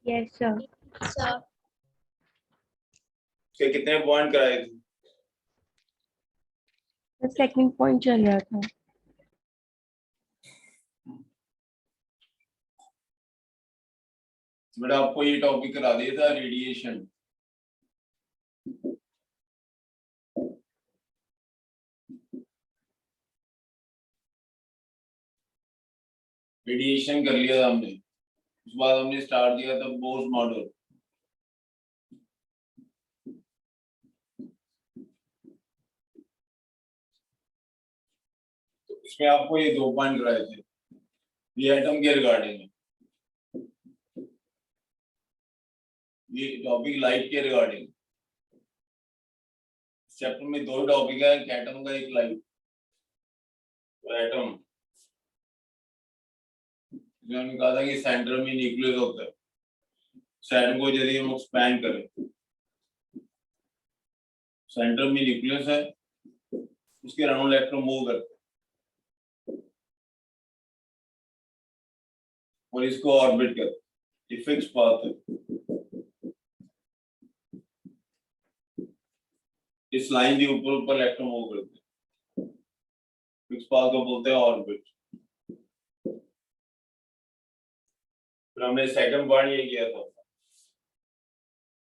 Yes sir. Sir उसके कितने point कराए थे? सेकंड पॉइंट चल रहा था। मैंने आपको ये टॉपिक करा दिया था, रेडिएशन। रेडिएशन कर लिया था हमने, उसके बाद हमने स्टार्ट किया था बोस मॉडल। तो इसमें आपको ये 2 पॉइंट कराए थे, ये एटम के रिगार्डिंग है, ये टॉपिक लाइट के रिगार्डिंग। चैप्टर में 2 टॉपिक है, एक एटम का एक लाइट। तो एटम जो हमने कहा था कि सेंटर में न्यूक्लियस होता है, एटम को यदि हम एक्सपैंड करें, सेंटर में न्यूक्लियस है, उसके अराउंड इलेक्ट्रॉन मूव करते हैं और इसको ऑर्बिट करते हैं, ये फिक्स पाथ है। इस लाइन के ऊपर ऊपर इलेक्ट्रॉन मूव करते हैं, फिक्स पाथ को बोलते हैं ऑर्बिट। फिर हमने सेकंड पॉइंट ये किया था,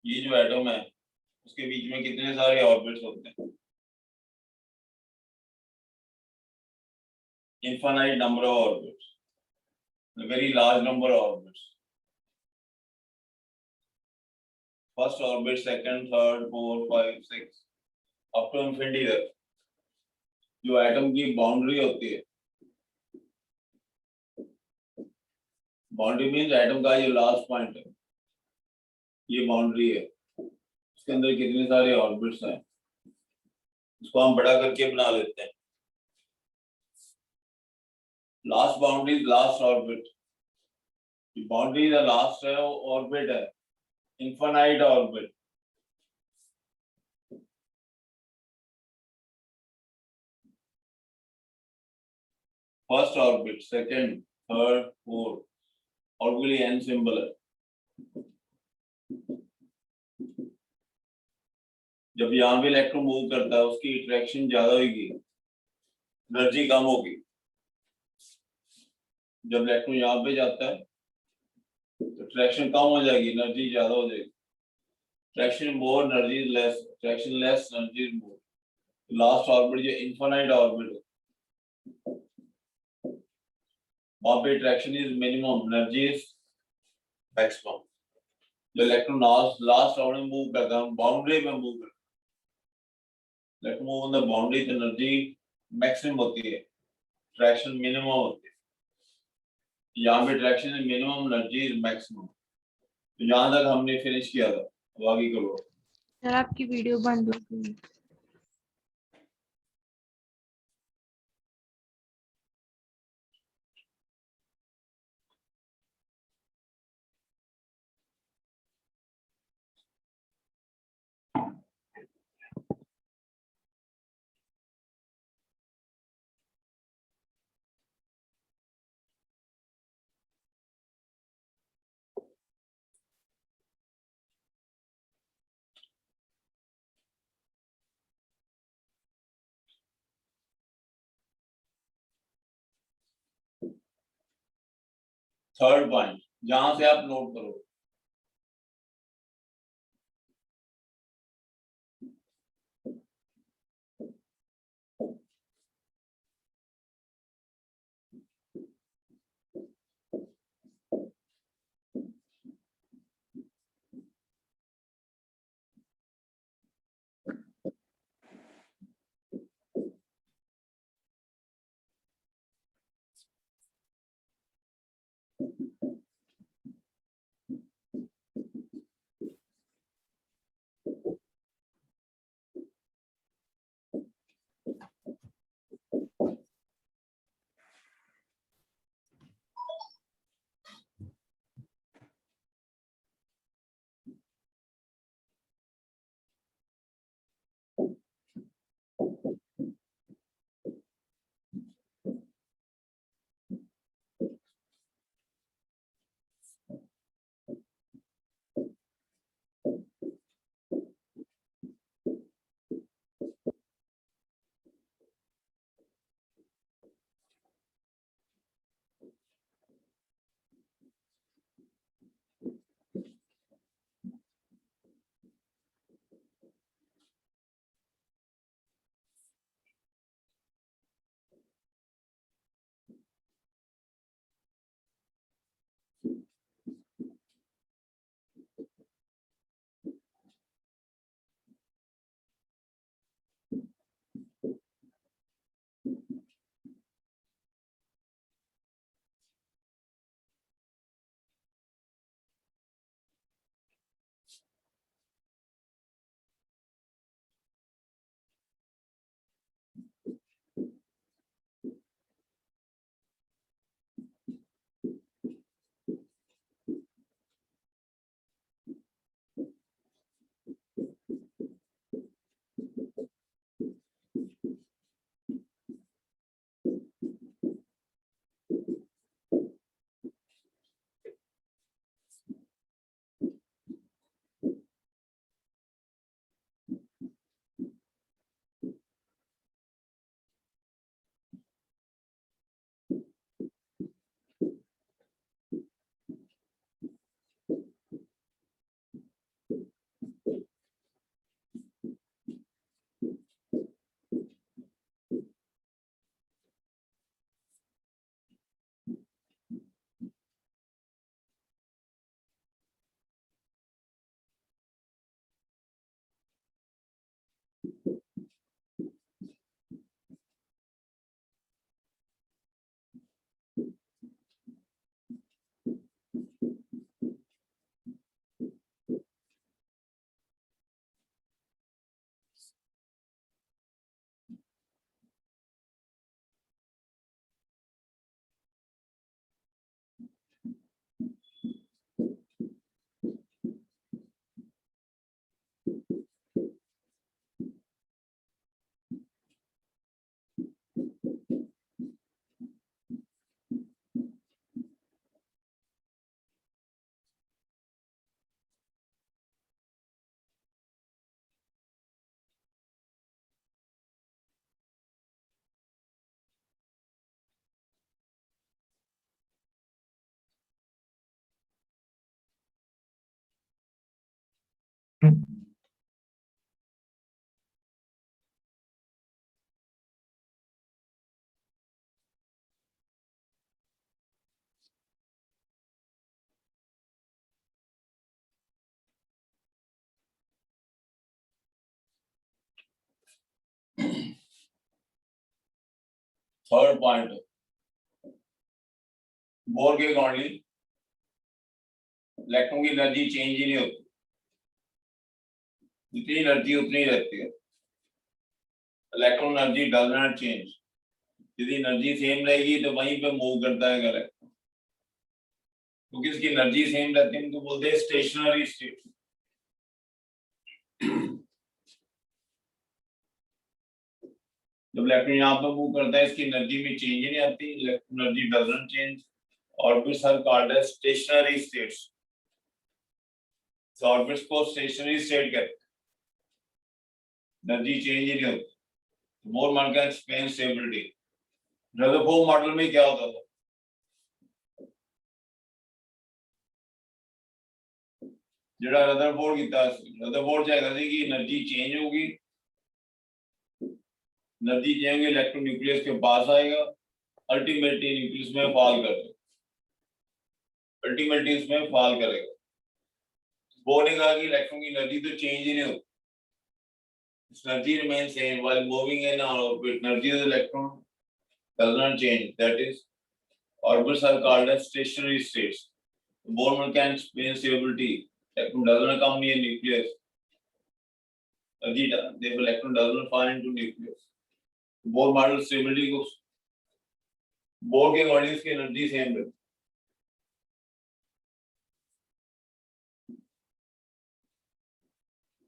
ये जो एटम है उसके बीच में कितने सारे ऑर्बिट्स होते हैं, infinite number of orbits, a very large number of orbits. First orbit, second, third, fourth, 5, 6, up to infinity तक जो एटम की बाउंड्री होती है, बाउंड्री मीन्स एटम का ये लास्ट पॉइंट है, ये बाउंड्री है, इसके अंदर कितने सारे ऑर्बिट्स हैं, इसको हम बड़ा करके बना लेते हैं। Last boundary, last orbit, boundary का लास्ट है वो ऑर्बिट है, infinite orbit. First orbit, second, third, fourth, ऑर्बिटली एन सिंबल है। जब यहाँ पे इलेक्ट्रॉन मूव करता है उसकी अट्रैक्शन ज्यादा होगी, एनर्जी कम होगी। जब इलेक्ट्रॉन यहाँ पे जाता है तो अट्रैक्शन कम हो जाएगी, एनर्जी ज्यादा हो जाएगी। Attraction more, energy less, attraction less, energy more. Last orbit जो इनफाइनाइट ऑर्बिट है, वहां पे attraction is minimum, energy is maximum. जो इलेक्ट्रॉन लास्ट राउंड में मूव करता है, बाउंड्री में मूव करता है, electron move on the boundary, तो एनर्जी मैक्सिमम होती है, अट्रैक्शन मिनिमम होती है। यहाँ पे attraction is minimum, energy is maximum. तो यहाँ तक हमने फिनिश किया था, अब आगे करो। सर आपकी वीडियो बंद हो गई। थर्ड पॉइंट जहां से आप नोट करो, थर्ड पॉइंट, बोर के अकॉर्डिंगली इलेक्ट्रॉन की एनर्जी चेंज ही नहीं होती, जितनी एनर्जी उतनी ही रहती है। Electron energy does not change, यदि एनर्जी सेम रहेगी तो वहीं पे मूव करता है इलेक्ट्रॉन, क्योंकि इसकी एनर्जी सेम रहती है, उनको बोलते हैं स्टेशनरी स्टेट। जब इलेक्ट्रॉन यहाँ पे मूव करता है, इसकी एनर्जी में चेंज ही नहीं आती, electron energy does not change, orbits are called as stationary states. Orbits को स्टेशनरी स्टेट कहते हैं, एनर्जी चेंज ही नहीं होती। बोर मॉडल का एक्सप्लेन स्टेबिलिटी। रदरफोर्ड मॉडल में क्या होता था, जेड़ा रदरफोर्ड कीता, रदरफोर्ड चाहता था कि एनर्जी चेंज होगी, एनर्जी चेंज होगी, इलेक्ट्रॉन न्यूक्लियस के पास आएगा, अल्टीमेटली न्यूक्लियस में फॉल करेगा, अल्टीमेटली इसमें फॉल करेगा। बोर ने कहा कि इलेक्ट्रॉन की एनर्जी तो चेंज ही नहीं होती, energy remains same while moving in an orbit. Energy of the electron does not change. That is, orbits are called as stationary states. Bohr model can explain stability. Electron does not come near nucleus. The electron does not fall into nucleus. Bohr model stability को bore के according की energy same है।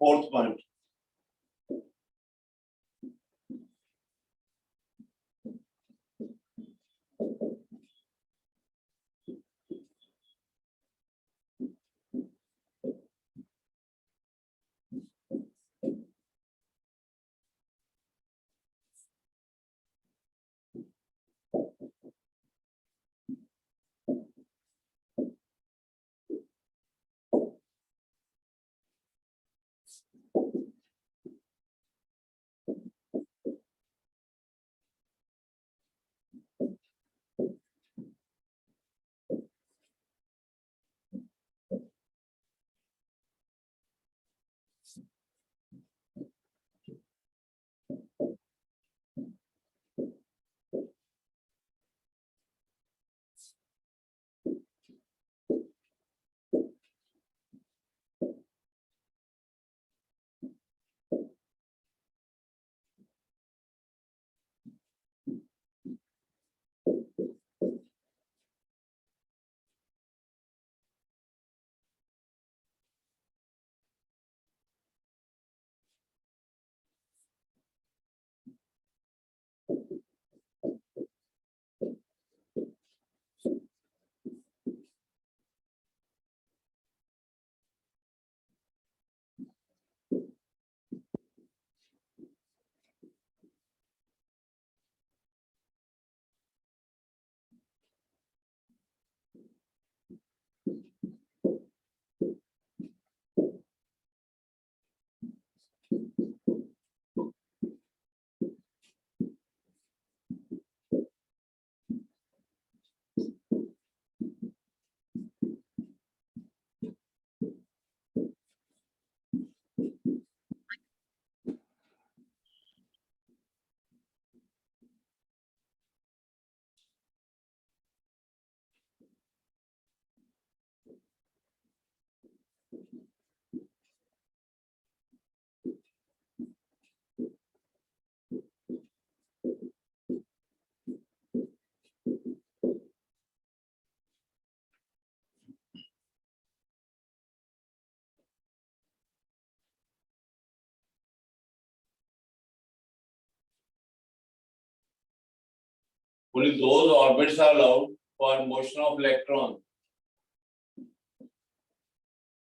Fourth point, only those orbits are allowed for motion of electron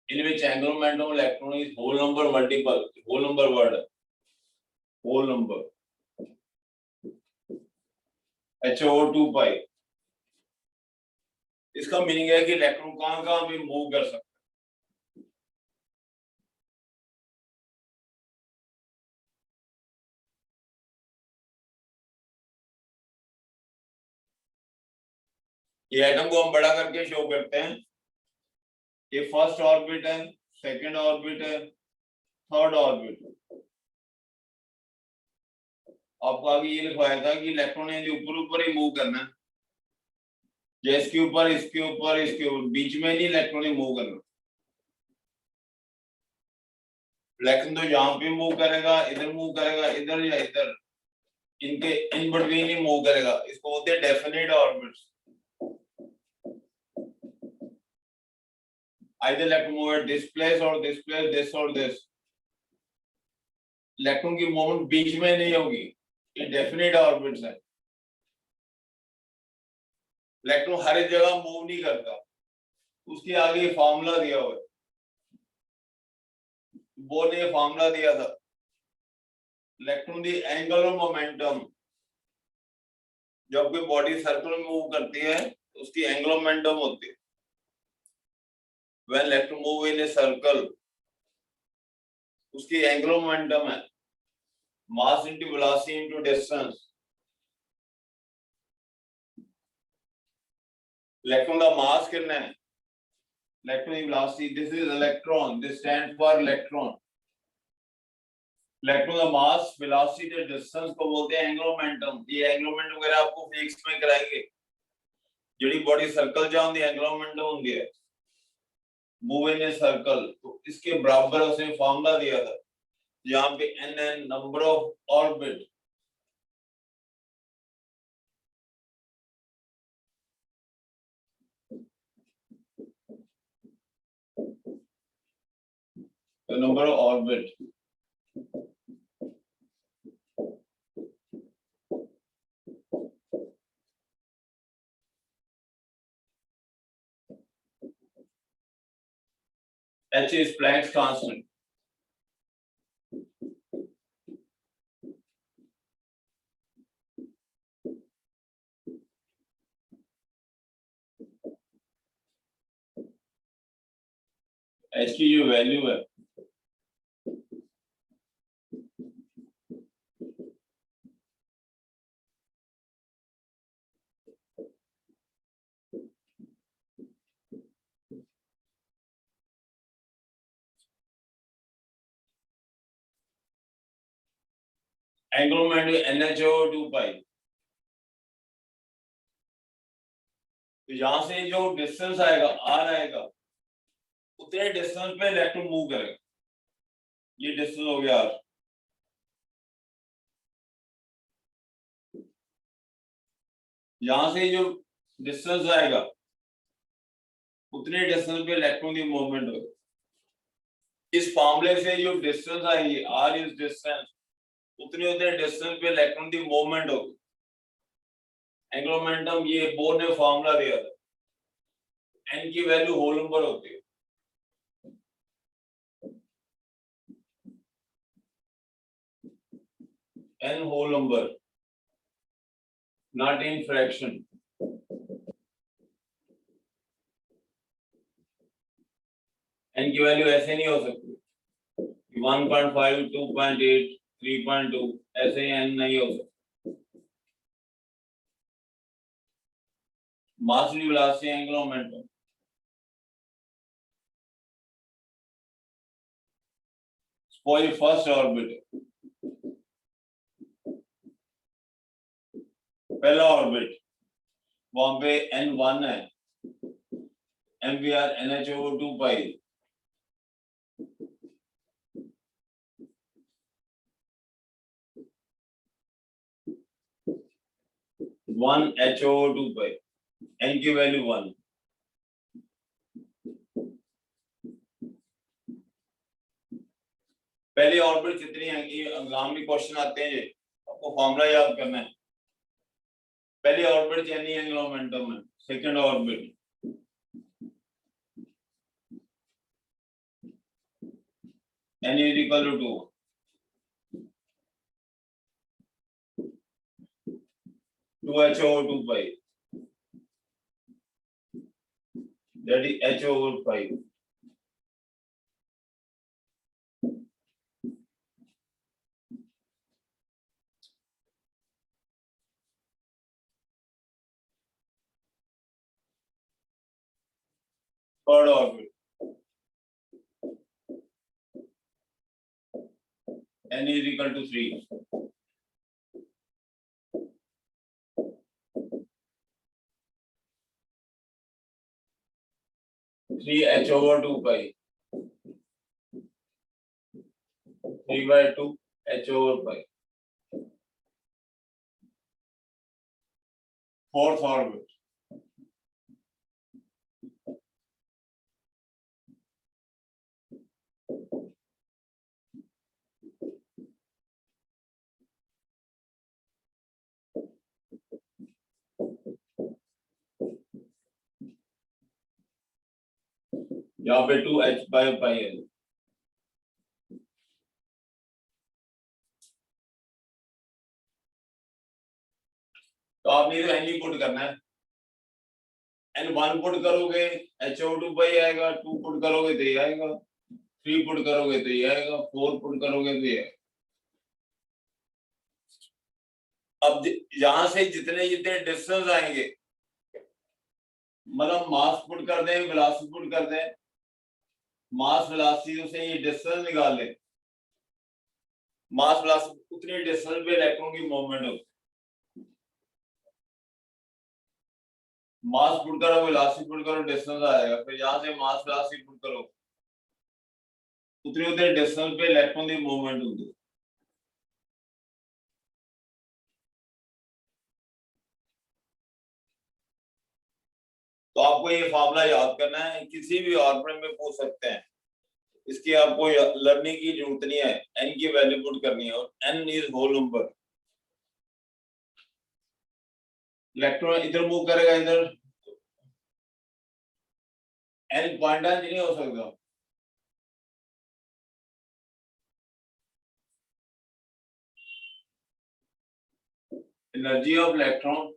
in which angular momentum of electron is whole number multiple, whole number word, whole number HO2 pi। इसका meaning है कि electron कहां कहां भी move कर सकता है, ये एटम को हम बड़ा करके शो करते हैं। ये फर्स्ट ऑर्बिट है, सेकंड ऑर्बिट है, थर्ड ऑर्बिट है। आपको आगे ये लिखवाया था कि इलेक्ट्रॉन ने ऊपर ऊपर ही मूव करना है, या इसके ऊपर, इसके ऊपर, इसके ऊपर, बीच में नहीं इलेक्ट्रॉन ने मूव करना। इलेक्ट्रॉन तो यहाँ पे मूव करेगा, इधर मूव करेगा, इधर या इधर, इनके इन बिटवीन ही मूव करेगा। इसको बोलते हैं definite orbits. Either electron move at this place or this place, this or this. Electron की मूवमेंट बीच में नहीं होगी, ये डेफिनेट ऑर्बिट्स है। इलेक्ट्रॉन हर एक जगह मूव नहीं करता, उसके आगे फार्मूला दिया हुआ है। बोर ने फार्मूला दिया था, इलेक्ट्रॉन दी एंगुलर मोमेंटम, जब कोई बॉडी सर्कल में मूव करती है तो उसकी एंगुलर मोमेंटम होती है। When electron move in a circle, उसकी एंगुलर मोमेंटम है mass into velocity into distance. Electron का मास कितना है, इलेक्ट्रॉन की velocity, this is electron, this stand for electron. Electron का मास, वेलोसिटी, डिस्टेंस को बोलते हैं एंगुलर मोमेंटम। ये एंगुलर मोमेंटम वगैरह आपको फिजिक्स में कराएंगे। जेडी बॉडी सर्कल जाऊंदी एंगुलर मोमेंटम होंदी है, मूव इन ए सर्कल, तो इसके बराबर उसने फार्मूला दिया था, यहाँ पे n number of orbit. The number of orbit, H is Planck's constant. H की जो वैल्यू है, एंगुलर मोमेंटम NH/2 पाई। तो यहां से जो डिस्टेंस आएगा, R आएगा, उतने डिस्टेंस पे इलेक्ट्रॉन मूव करेगा। ये डिस्टेंस हो गया R। यहां से जो डिस्टेंस आएगा, उतने डिस्टेंस पे इलेक्ट्रॉन की मूवमेंट होगी। इस फार्मूले से जो डिस्टेंस आएगी, R इज डिस्टेंस, उतने उतने डिस्टेंस पे इलेक्ट्रॉन की मूवमेंट होगी। एंगुलर मोमेंटम ये बोर ने फार्मूला दिया था, n की वैल्यू होल नंबर होती है। n whole number, not in fraction. n की वैल्यू ऐसे नहीं हो सकती 1.5, 2.8, 3.2, ऐसे ही n नहीं हो सकता। Mass velocity, angular momentum. Suppose first orbit, पहला ऑर्बिट, वहां पे n1 है, mvr NH/2 pi. One HO2 pi, n की वैल्यू 1। पहली ऑर्बिट कितनी है, ये एग्जाम में क्वेश्चन आते हैं, ये आपको फॉर्मूला याद करना है। पहली ऑर्बिट यानी एंगुलर मोमेंटम है, second orbit n is equal to 2, 2HO2 pi, that is H/5। Third orbit n is equal to 3. 3h over 2 pi. 3 by 2 h over pi. Fourth orbit. यहाँ पे 2h by pi है। तो आपने इधर n ही put करना है। n1 put करोगे h over 2 pi आएगा, 2 पुट करोगे तो ये आएगा, 3 पुट करोगे तो ये आएगा, 4 पुट करोगे तो ये आएगा। अब यहां से जितने जितने डिस्टेंस आएंगे, मतलब मास पुट कर दें, वेलोसिटी पुट कर दें, मास वेलोसिटी से ये डिस्टेंस निकाल लें, मास वेलोसिटी उतनी डिस्टेंस पे इलेक्ट्रॉन की मूवमेंट होती है। मास पुट करो, वेलोसिटी पुट करो, डिस्टेंस आएगा, फिर यहां से मास वेलोसिटी पुट करो, उतनी उतनी डिस्टेंस पे इलेक्ट्रॉन की मूवमेंट होती है। तो आपको ये फार्मूला याद करना है, किसी भी ऑर्बिट में पूछ सकते हैं, इसकी आपको लर्निंग की जरूरत नहीं है, n की वैल्यू पुट करनी है, और n is whole number. Electron इधर मूव करेगा, इधर n पॉइंट नहीं हो सकता। Energy of electron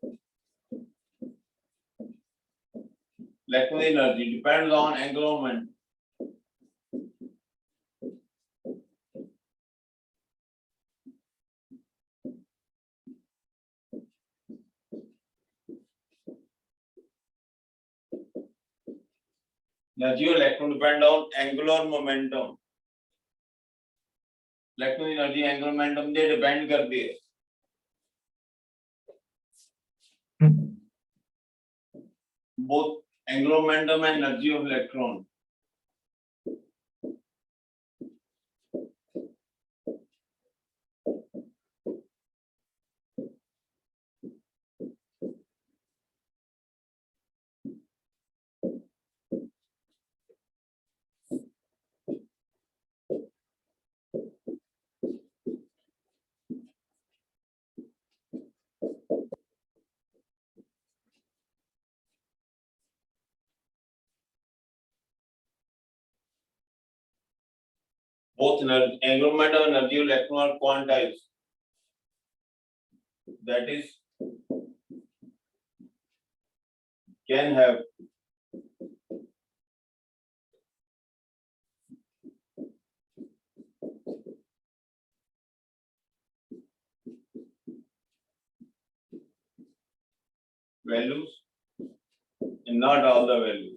energy depends on angular momentum. Energy of electron depend on angular momentum. Electron energy angular momentum पे डिपेंड करती है। Both angular momentum and energy of electron. Both angular momentum and energy of electron are quantized. That is, can have values and not all the values.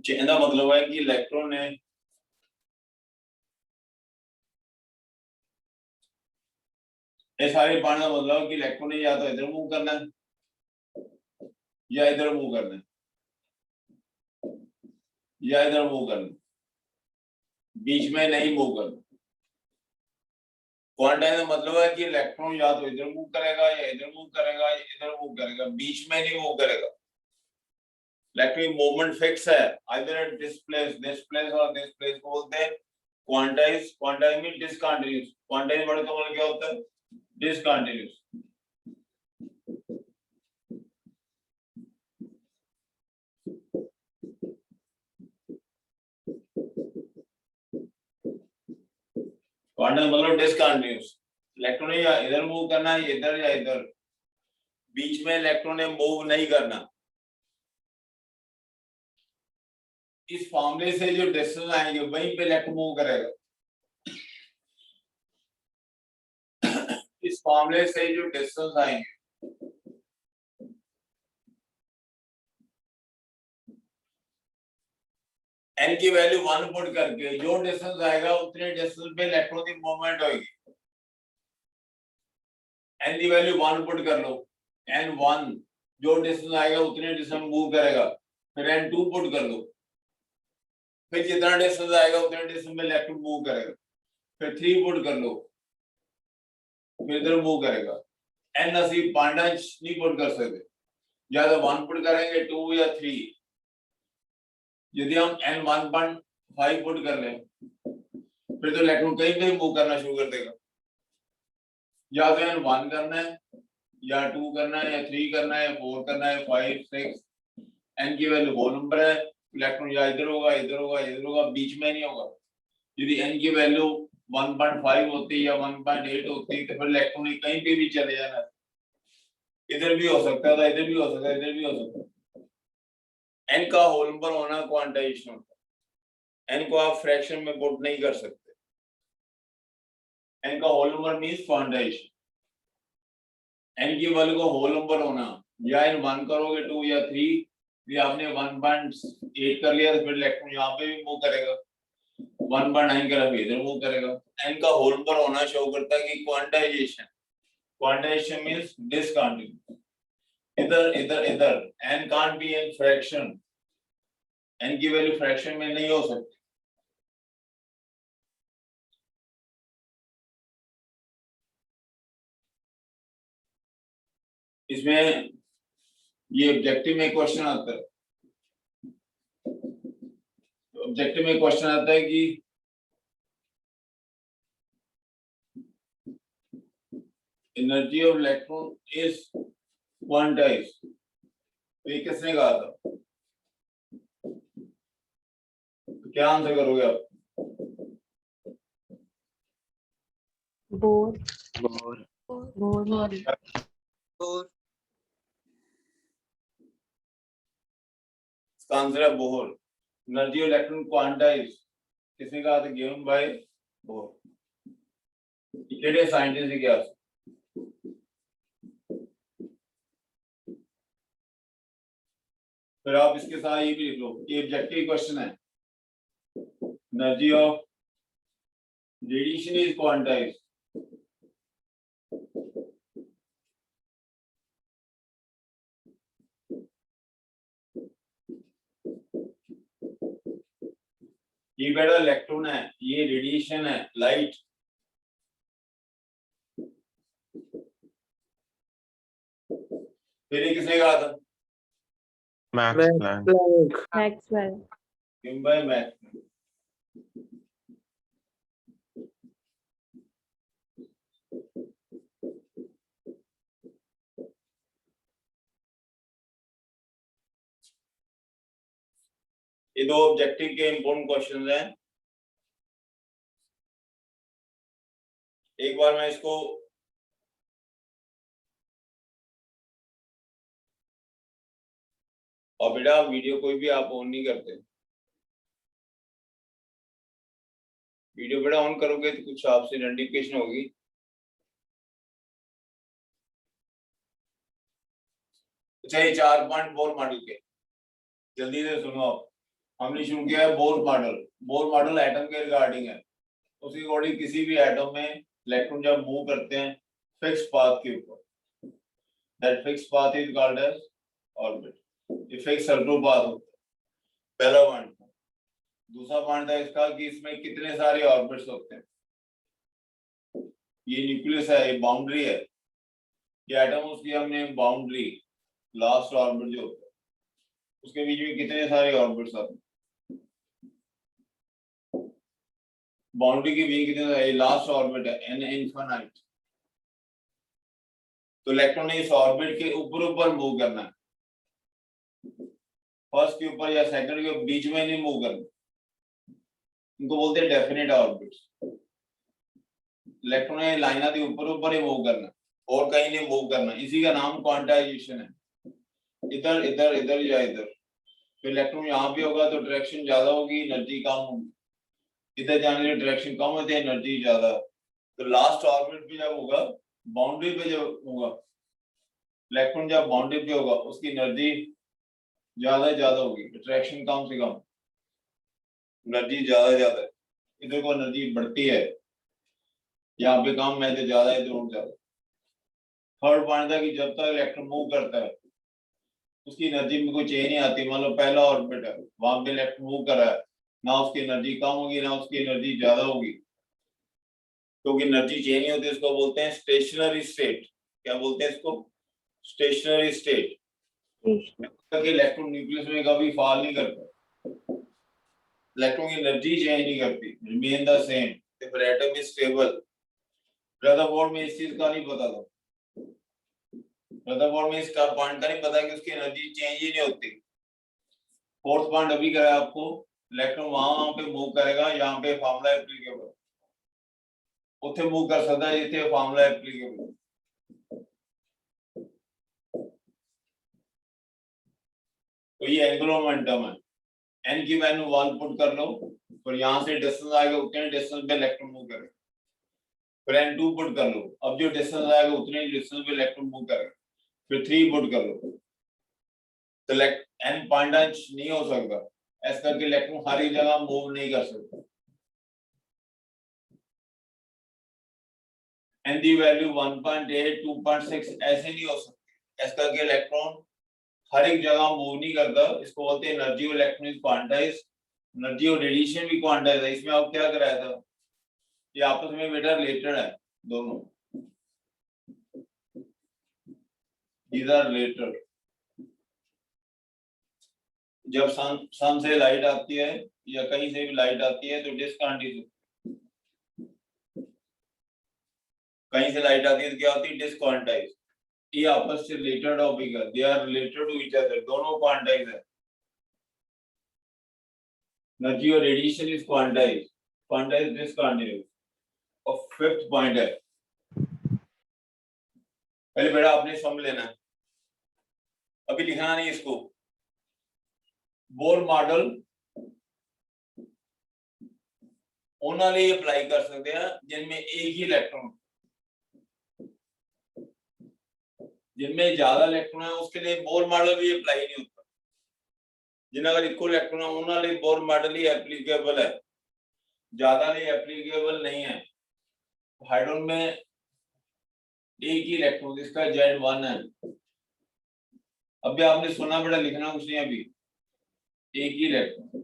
कहना मतलब है कि electron ने ये सारे पाने का मतलब कि इलेक्ट्रॉन ने या तो इधर मूव करना है या इधर मूव करना है या इधर मूव करना है, बीच में नहीं मूव करना। क्वांटाइज का मतलब है कि इलेक्ट्रॉन या तो इधर मूव करेगा या इधर मूव करेगा या इधर मूव करेगा, बीच में नहीं मूव करेगा। इलेक्ट्रिक मूवमेंट फिक्स है, आइदर दिस प्लेस और दिस प्लेस को बोलते हैं quantize. Quantize mean discontinuous, quantize word का मतलब क्या होता है? डिसकंटीन्यूअस। क्वांटाइज मतलब डिसकंटीन्यूअस, इलेक्ट्रॉन या इधर मूव करना है इधर या इधर, बीच में इलेक्ट्रॉन ने मूव नहीं करना। इस फॉर्मूले से जो डिस्टेंस आएंगे वहीं पे इलेक्ट्रॉन मूव करेगा। इस फॉर्मूले से जो डिस्टेंस आएंगे n की वैल्यू 1 पुट करके जो डिस्टेंस आएगा उतने डिस्टेंस पे इलेक्ट्रॉन की मूवमेंट होगी। n की वैल्यू 1 पुट कर लो, n1 जो डिस्टेंस आएगा उतने डिस्टेंस मूव करेगा। फिर n2 पुट कर लो, फिर जितना डिस्टेंस आएगा उतने डिस्टेंस में इलेक्ट्रॉन मूव करेगा। फिर 3 पुट कर लो, फिर इधर मूव करेगा। n असली 5 नहीं पुट कर सकते, या तो 1 पुट करेंगे 2 या 3। यदि हम n 1.5 पुट कर लें फिर तो इलेक्ट्रॉन कहीं पे मूव करना शुरू कर देगा। या तो n 1 करना है या 2 करना है या 3 करना है या 4 करना है 5 6, n की वैल्यू होल नंबर है, इलेक्ट्रॉन या इधर होगा इधर होगा इधर होगा, बीच में नहीं होगा। यदि n की वैल्यू 1.5 होती या 1.8 होती तो फिर इलेक्ट्रॉन कहीं पे भी चले जाना, इधर भी हो सकता था इधर भी हो सकता है इधर भी हो सकता है। n का होल नंबर होना क्वांटाइजेशन होता है, n को आप फ्रैक्शन में पुट नहीं कर सकते। n का whole number means quantization. n की वैल्यू को होल नंबर होना, या n 1 करोगे 2 या 3, ये आपने 1.8 कर लिया तो फिर इलेक्ट्रॉन यहाँ पे भी मूव करेगा, 1.9 करा फिर इधर मूव करेगा। n का होल नंबर होना शो करता है कि क्वांटाइजेशन, क्वांटाइजेशन मींस डिसकंटीन्यूअस, इधर इधर इधर। n can't be in fraction, n की वैल्यू फ्रैक्शन में नहीं हो सकती। इसमें ये ऑब्जेक्टिव में क्वेश्चन आता है, ऑब्जेक्टिव में क्वेश्चन आता है कि energy of electron is quantized, तो ये किसने कहा था? तो क्या आंसर करोगे आप? बोर बोर बोर बोर इसका आंसर है Bohr. Energy of electron quantized किसने कहा था? Given by Bohr. केड़े साइंटिस्ट ने किया? फिर आप इसके साथ ये भी लिख लो, ये ऑब्जेक्टिव क्वेश्चन है, energy of radiation is quantized. ये बेटा इलेक्ट्रॉन है, ये रेडिएशन है, लाइट। फिर ये किसने कहा था? Max Planck Maxwell given by Maxwell. ये दो ऑब्जेक्टिव के इंपॉर्टेंट क्वेश्चंस हैं। एक बार मैं इसको और बेटा वीडियो कोई भी आप ऑन नहीं करते, वीडियो बेटा ऑन करोगे तो कुछ आपसे नोटिफिकेशन होगी। अच्छा ये 4.4 मॉडल के जल्दी से सुनो आप। हमने शुरू किया है Bohr model. Bohr model atom के रिगार्डिंग है, उसके अकॉर्डिंग किसी भी एटम में इलेक्ट्रॉन जब मूव करते हैं फिक्स पाथ के ऊपर, that fix path is called as orbit. ये फिक्स सर्कुलर पाथ होता है, पहला पॉइंट। दूसरा पॉइंट है इसका कि इसमें कितने सारे ऑर्बिट्स होते हैं। ये न्यूक्लियस है, ये बाउंड्री है, ये एटम उसकी हमने बाउंड्री, लास्ट ऑर्बिट जो होता है उसके बीच में कितने सारे ऑर्बिट्स आते हैं, बाउंड्री के बीच कितने सारे, लास्ट ऑर्बिट है एन इनफिनिट। तो इलेक्ट्रॉन ने इस ऑर्बिट के ऊपर ऊपर मूव करना है, फर्स्ट के ऊपर या सेकंड के बीच में नहीं मूव करना, इनको बोलते हैं डेफिनेट ऑर्बिट्स। इलेक्ट्रॉन ने लाइना के ऊपर ऊपर ही मूव करना और कहीं नहीं मूव करना, इसी का नाम क्वांटाइजेशन है, इधर इधर इधर या इधर। तो इलेक्ट्रॉन यहाँ पे होगा तो डायरेक्शन ज्यादा होगी, एनर्जी कम होगी, इधर जाने की डायरेक्शन कम होती है, एनर्जी ज्यादा। तो लास्ट ऑर्बिट पे जब होगा, बाउंड्री पे जब होगा, इलेक्ट्रॉन जब बाउंड्री पे होगा उसकी एनर्जी ज्यादा होगी, अट्रैक्शन कम से कम, एनर्जी ज्यादा है। इधर को एनर्जी बढ़ती है, यहाँ पे कम है तो ज्यादा है, इधर ज्यादा। थर्ड पॉइंट था कि जब तक इलेक्ट्रॉन मूव करता है उसकी एनर्जी में कोई चेंज नहीं आती। मान लो पहला ऑर्बिट है, वहां पे इलेक्ट्रॉन मूव कर रहा है, ना उसकी एनर्जी कम होगी ना उसकी एनर्जी ज्यादा होगी, क्योंकि एनर्जी चेंज नहीं होती, इसको बोलते हैं स्टेशनरी स्टेट। क्या बोलते हैं इसको? Stationery state. इलेक्ट्रॉन न्यूक्लियस में कभी फॉल नहीं करता, इलेक्ट्रॉन की एनर्जी चेंज नहीं करती, रिमेन द सेम, फिर एटम इज स्टेबल। रदरफोर्ड में इस चीज का नहीं पता था, रदरफोर्ड में इसका पॉइंट का नहीं पता कि उसकी एनर्जी चेंज ही नहीं होती। फोर्थ पॉइंट अभी कराया आपको, इलेक्ट्रॉन वहां पे मूव करेगा, यहाँ पे फार्मूला एप्लीकेबल, उथे मूव कर सकता है जिथे फार्मूला एप्लीकेबल। तो ये एंगुलर मोमेंटम है, एन की वैल्यू 1 पुट कर लो, और यहाँ से डिस्टेंस आएगा उतने डिस्टेंस पे इलेक्ट्रॉन मूव करेगा, फिर n2 पुट कर लो, अब जो डिस्टेंस आएगा उतने ही डिस्टेंस पे इलेक्ट्रॉन मूव करेगा, फिर 3 पुट कर लो। तो n पॉइंट नहीं हो सकता, ऐसा करके इलेक्ट्रॉन हर एक जगह मूव नहीं कर सकता। n की वैल्यू 1.8 2.6 ऐसे नहीं हो सकती, ऐसा करके इलेक्ट्रॉन हर एक जगह मूव नहीं करता। इसको बोलते हैं एनर्जी और इलेक्ट्रॉन इज क्वांटाइज्ड, एनर्जी और रेडिएशन भी क्वांटाइज्ड है। इसमें आप क्या कराया था, ये आपस में बेटा रिलेटेड है दोनों, these are related। जब सन से लाइट आती है या कहीं से भी लाइट आती है तो डिसक्वांटाइज, कहीं से लाइट आती है तो क्या होती है, डिसक्वांटाइज। ये आपस से रिलेटेड टॉपिक है, they are related to each other, दोनों क्वांटाइज है। एनर्जी और radiation is quantize, quantize disquantize. और फिफ्थ पॉइंट है, पहले बेटा आपने समझ लेना है, अभी लिखना नहीं इसको। बोर मॉडल ਉਹਨਾਂ ਲਈ अप्लाई कर सकते हैं जिनमें एक ही इलेक्ट्रॉन, जिनमें ज्यादा इलेक्ट्रॉन है उसके लिए बोर मॉडल भी अप्लाई नहीं होता। जिन अगर इक्वल इलेक्ट्रॉन है उन्होंने लिए बोर मॉडल ही एप्लीकेबल है, ज्यादा लिए एप्लीकेबल नहीं है। हाइड्रोजन में एक ही इलेक्ट्रॉन, जिसका Z1 है। अभी आपने सुना बेटा, लिखना कुछ नहीं, अभी एक ही इलेक्ट्रॉन,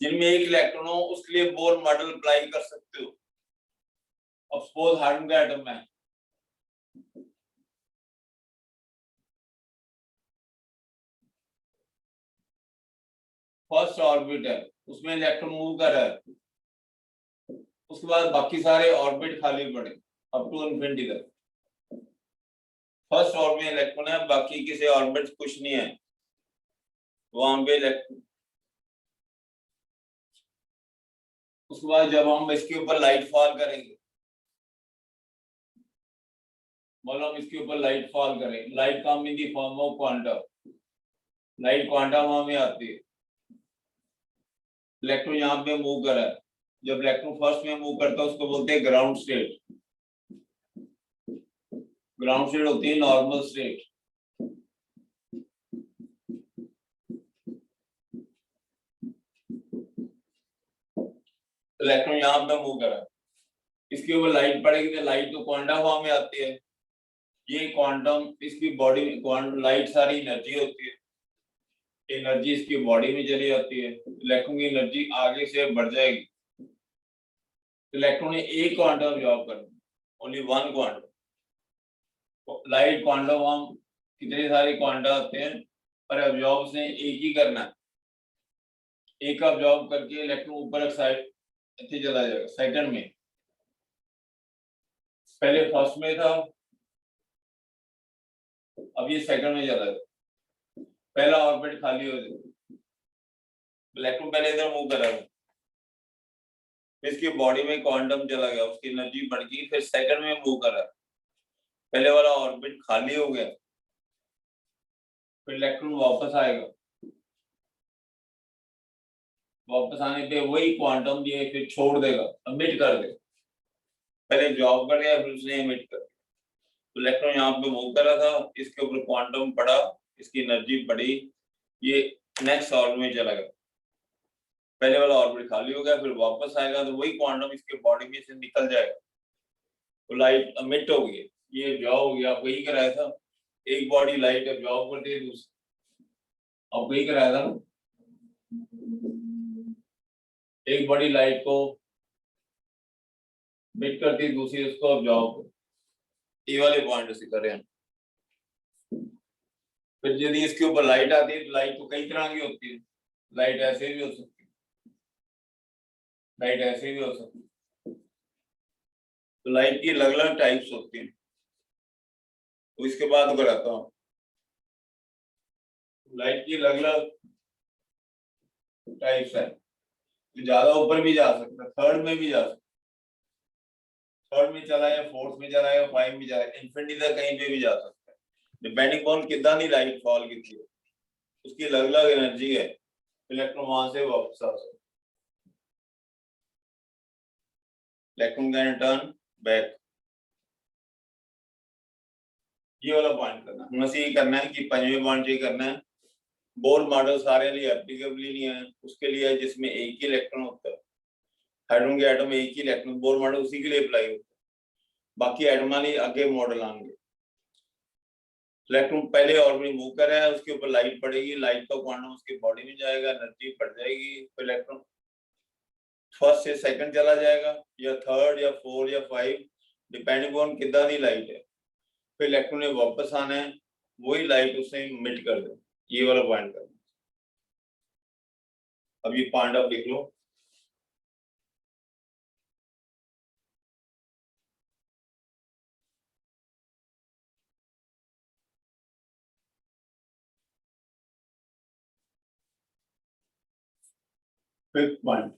जिनमें एक इलेक्ट्रॉन हो उसके लिए बोर मॉडल अप्लाई कर सकते हो। अब सपोज हाइड्रोजन का एटम है, फर्स्ट ऑर्बिट है, उसमें इलेक्ट्रॉन मूव कर रहा है, उसके बाद बाकी सारे ऑर्बिट खाली पड़े अप टू इन्फिनिटी तक। फर्स्ट ऑर्बिट में इलेक्ट्रॉन है, बाकी किसी ऑर्बिट कुछ नहीं है, वहां पे इलेक्ट्रॉन। उसके बाद जब हम इसके ऊपर लाइट फॉल करेंगे, मतलब हम इसके ऊपर लाइट फॉल करें, light come in the form of quantum, light quantum में आती है। इलेक्ट्रॉन यहाँ पे मूव कर रहा है, जब इलेक्ट्रॉन फर्स्ट में मूव करता है उसको बोलते हैं ग्राउंड स्टेट। ग्राउंड स्टेट होती है नॉर्मल स्टेट। इलेक्ट्रॉन यहाँ पे मूव कर रहा है, इसके ऊपर लाइट पड़ेगी तो लाइट तो क्वांटम फॉर्म में आती है। ये क्वांटम, इसकी बॉडी में लाइट सारी एनर्जी होती है, एनर्जी इसकी बॉडी में चली जाती है, इलेक्ट्रॉन की एनर्जी आगे से बढ़ जाएगी। इलेक्ट्रॉन ने एक क्वांटम ऑब्जॉर्व करना, only one quantum. Light quantum हम कितने सारे क्वांटा आते हैं, पर ऑब्जॉर्व से एक ही करना है, एक ऑब्जॉर्व करके इलेक्ट्रॉन ऊपर साइड ऐसे चला जाएगा सेकंड में। पहले फर्स्ट में था, अब ये सेकंड में चला जाएगा, पहला ऑर्बिट खाली हो जाएगा, इलेक्ट्रॉन पहले इधर मूव कर रहा था, इसकी बॉडी में क्वांटम चला गया, उसकी एनर्जी बढ़ गई, फिर सेकंड में मूव कर रहा है, पहले वाला ऑर्बिट खाली हो गया, फिर इलेक्ट्रॉन वापस आएगा, वापस आने पे वही क्वांटम ये फिर छोड़ देगा, एमिट कर देगा, पहले जॉब कर गया फिर उसने एमिट कर दिया। तो इलेक्ट्रॉन यहाँ पे मूव कर रहा था, इसके ऊपर क्वांटम पड़ा, इसकी एनर्जी बढ़ी, ये नेक्स्ट ऑर्बिट में चला गया, पहले वाला ऑर्बिट खाली हो गया, फिर वापस आएगा तो वही क्वांटम इसके बॉडी में से निकल जाएगा, तो लाइट एमिट हो गई, ये जॉब हो गया। आप वही कराया था, एक बॉडी लाइट जॉब करती है, दूसरी आप वही कराया था ना, एक बॉडी लाइट को एमिट करती है, दूसरी उसको ऑब्जॉर्व, ये वाले पॉइंट से कर रहे हैं। फिर यदि इसके ऊपर लाइट आती है तो लाइट तो कई तरह की होती है, लाइट ऐसे भी हो सकती है, लाइट ऐसे भी हो सकती है, तो लाइट की अलग अलग टाइप्स होती हैं, तो इसके बाद कराता हूँ। लाइट की अलग अलग टाइप्स है, तो ज्यादा ऊपर भी जा सकता है, थर्ड में भी जा सकता है, थर्ड में चला या फोर्थ में चला या फाइव में चला, इन्फिनिटी तक कहीं पे भी जा सकता है, डिपेंडिंग ऑन कितना दी लाइट फॉल की थी, उसकी अलग अलग एनर्जी है, इलेक्ट्रॉन वहां से वापस आ सकता है, इलेक्ट्रॉन कैन टर्न बैक। ये वाला पॉइंट करना है, हमें ये करना है कि पंजवें पॉइंट ये करना है, बोर मॉडल सारे लिए एप्लीकेबल नहीं है, उसके लिए है जिसमें एक ही इलेक्ट्रॉन होता है, हाइड्रोजन के एटम में एक ही इलेक्ट्रॉन, बोर मॉडल उसी के लिए अप्लाई होता है, बाकी एटम लिए आगे मॉडल आएंगे। इलेक्ट्रॉन पहले ऑर्बिट मूव कर रहा है, उसके ऊपर लाइट पड़ेगी, लाइट का क्वांटम उसके बॉडी में जाएगा, एनर्जी बढ़ जाएगी, फिर इलेक्ट्रॉन फर्स्ट से सेकंड चला जाएगा, या थर्ड या फोर या फाइव, डिपेंडिंग ऑन कितना दी लाइट है, फिर इलेक्ट्रॉन ने वापस आना है, वही लाइट उसने इमिट कर दे, ये वाला पॉइंट करना। अब ये पॉइंट आप लिख लो, fifth point,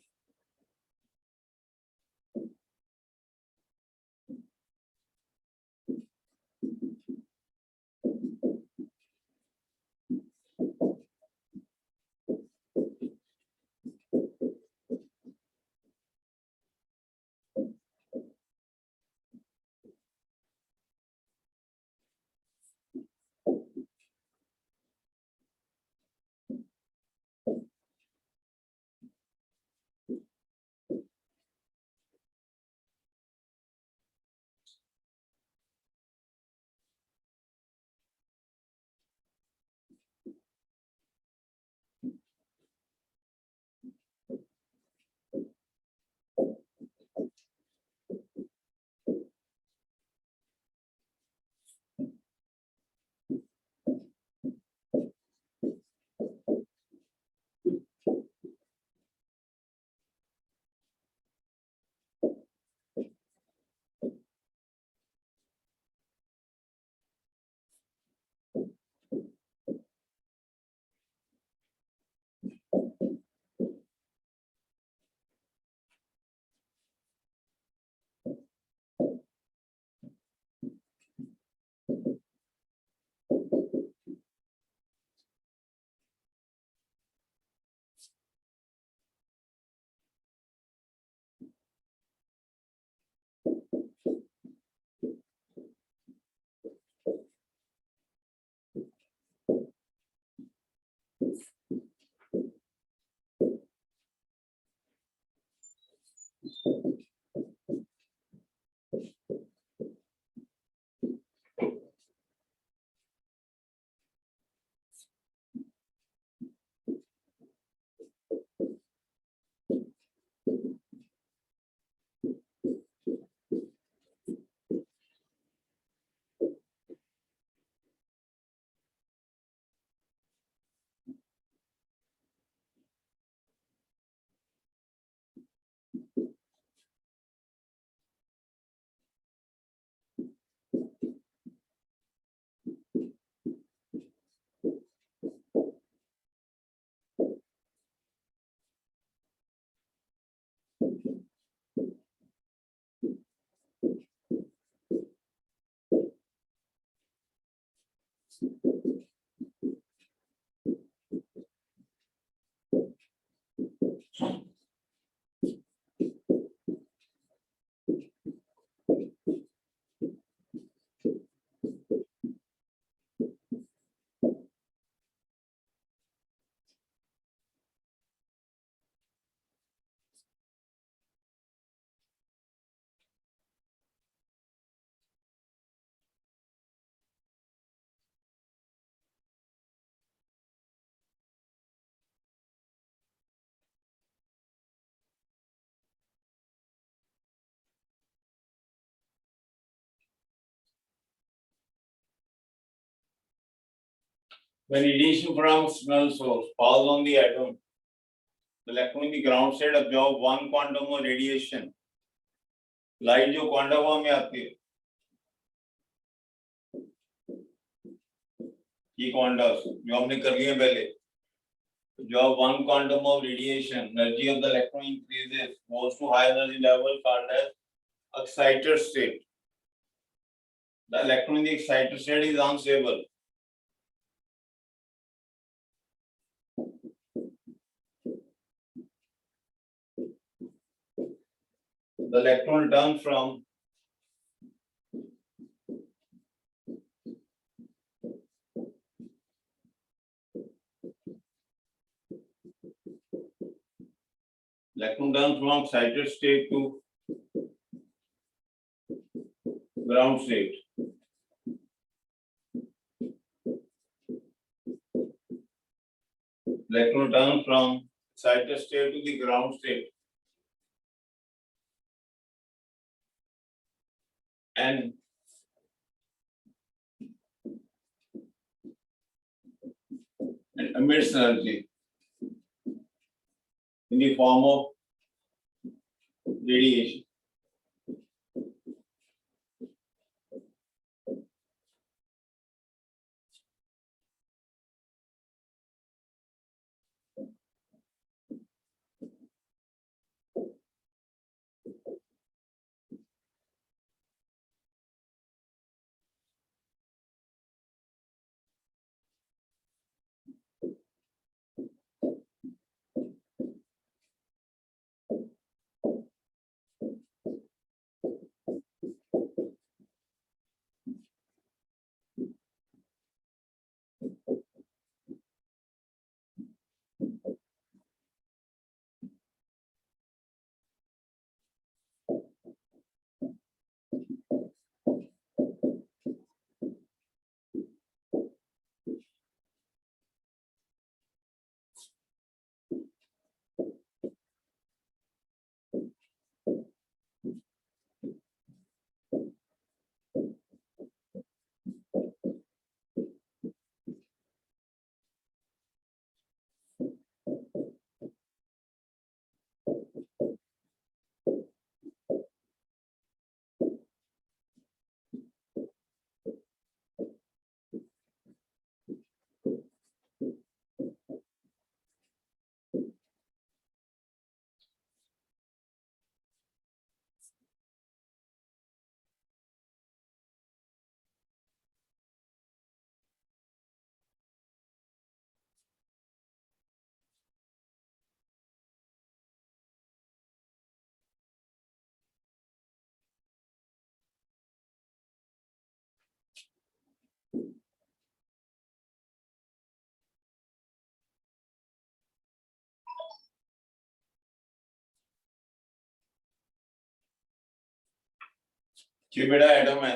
When radiation from external source falls on the atom, the electron in the ground state absorb one quantum of radiation. Light जो क्वांटम फॉर्म में आती है, ये क्वांटम्स जो हमने कर लिए पहले, जो one quantum of radiation, energy of the electron increases, goes to high energy level called as excited state. The electron in the excited state is unstable. The electron turns from excited state to ground state. Electron turns from excited state to the ground state. And emits energy in the form of radiation. ये बेटा atom है,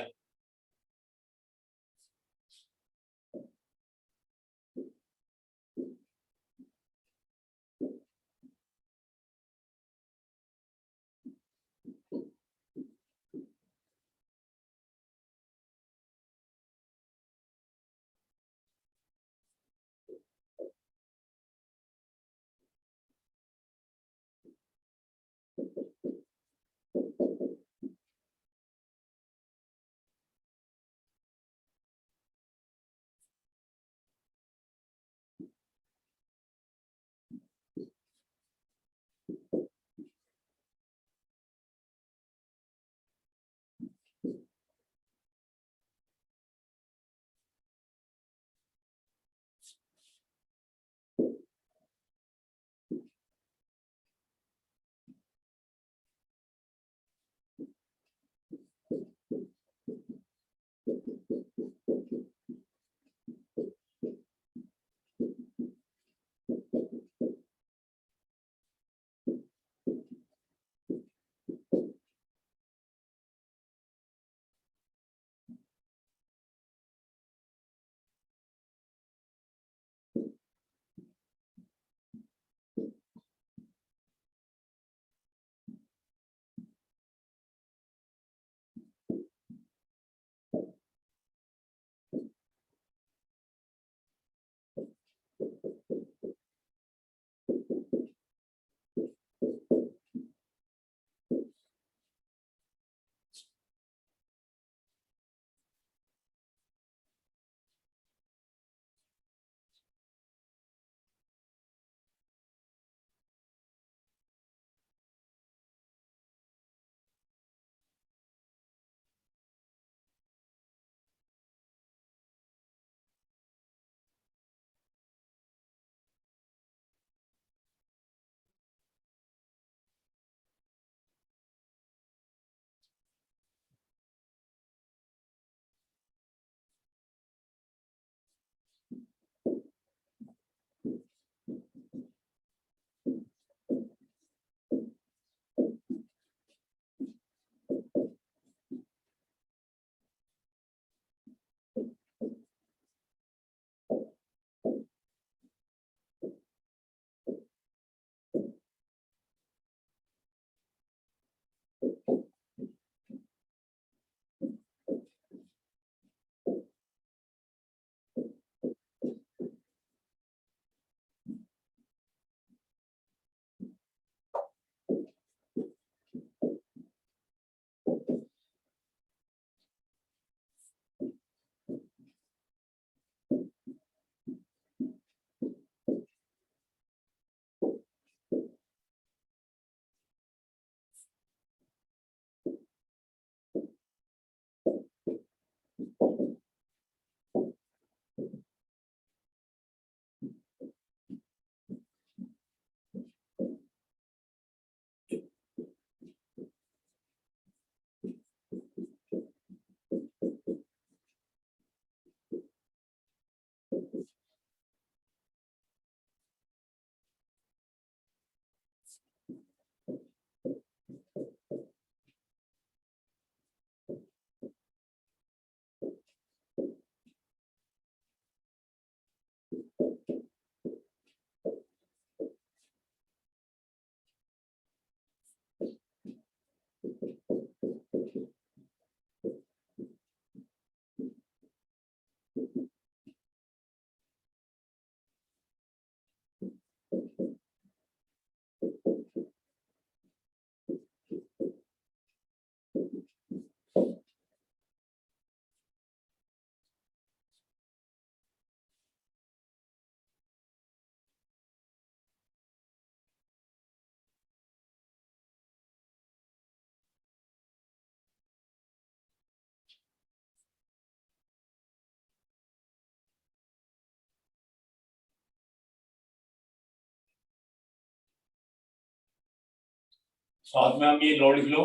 साथ में हम ये note लिख लो,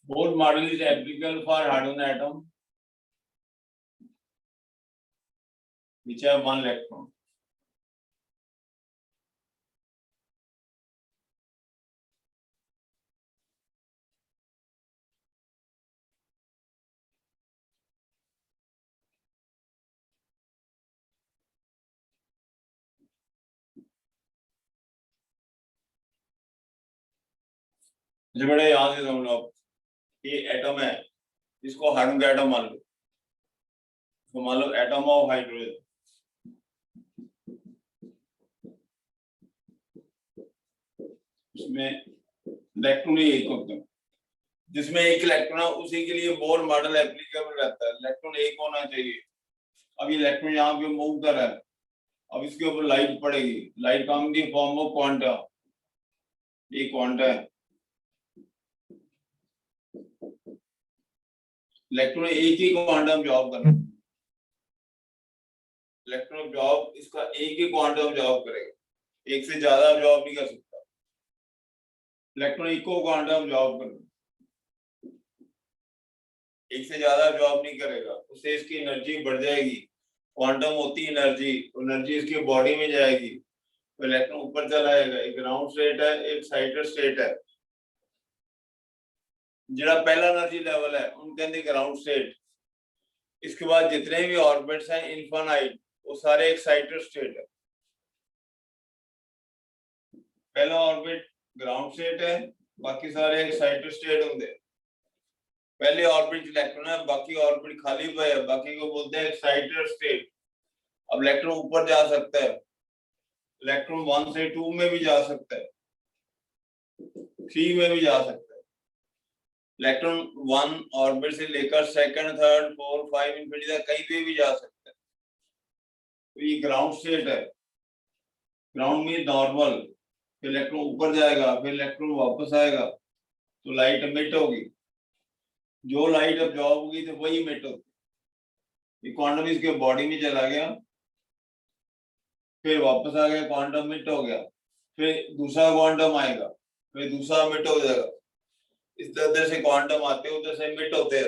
both model is applicable for hydrogen atom which have one electron. जो बड़े यहाँ से समझ लो, ये एटम है, इसको हाइड्रोजन का एटम मान लो, तो मान लो एटम ऑफ हाइड्रोजन, इसमें इलेक्ट्रॉन ही एक होता है, जिसमें एक इलेक्ट्रॉन है उसी के लिए बोर मॉडल एप्लीकेबल रहता है, इलेक्ट्रॉन एक होना चाहिए। अब ये इलेक्ट्रॉन यहाँ पे मूव कर रहा है, अब इसके ऊपर लाइट पड़ेगी, लाइट कम की फॉर्म ऑफ क्वांटा, ये क्वांटा है, इलेक्ट्रॉन एक ही क्वांटम जॉब करना, इलेक्ट्रॉन जॉब इसका एक ही क्वांटम जॉब करेगा, एक से ज्यादा जॉब नहीं कर सकता, इलेक्ट्रॉन इको क्वांटम जॉब करेगा, एक से ज्यादा जॉब नहीं करेगा, उससे इसकी एनर्जी बढ़ जाएगी, क्वांटम होती एनर्जी, एनर्जी इसकी बॉडी में जाएगी, तो इलेक्ट्रॉन ऊपर चला जाएगा। एक ग्राउंड स्टेट है, एक एक्साइटेड स्टेट है, जिहड़ा पहला एनर्जी लेवल है उनके अंदर ग्राउंड स्टेट, इसके बाद जितने भी ऑर्बिट्स हैं इनफाइनाइट वो सारे एक्साइटेड स्टेट है। पहला ऑर्बिट ग्राउंड स्टेट है, बाकी सारे एक्साइटेड स्टेट होंगे। पहले ऑर्बिट इलेक्ट्रॉन है, बाकी ऑर्बिट खाली पे है, बाकी को बोलते हैं एक्साइटेड स्टेट। अब इलेक्ट्रॉन ऊपर जा सकता है, इलेक्ट्रॉन 1 से 2 में भी जा सकता है, 3 में भी जा सकता है, इलेक्ट्रॉन 1 ऑर्बिट से लेकर सेकंड, थर्ड, 4, 5 इंफिनिटी तक कहीं पे भी जा सकता है। तो ये ग्राउंड स्टेट है, ग्राउंड में नॉर्मल, फिर इलेक्ट्रॉन ऊपर जाएगा, फिर इलेक्ट्रॉन वापस आएगा, तो लाइट एमिट होगी, जो लाइट अब्जॉर्ब होगी तो वही एमिट होगी। ये क्वांटम इसके बॉडी में चला गया, फिर वापस आ गया, क्वांटम एमिट हो गया, फिर दूसरा क्वांटम आएगा, फिर दूसरा एमिट हो जाएगा, इस तरह से क्वांटम आते हैं उधर से एमिट होते हैं।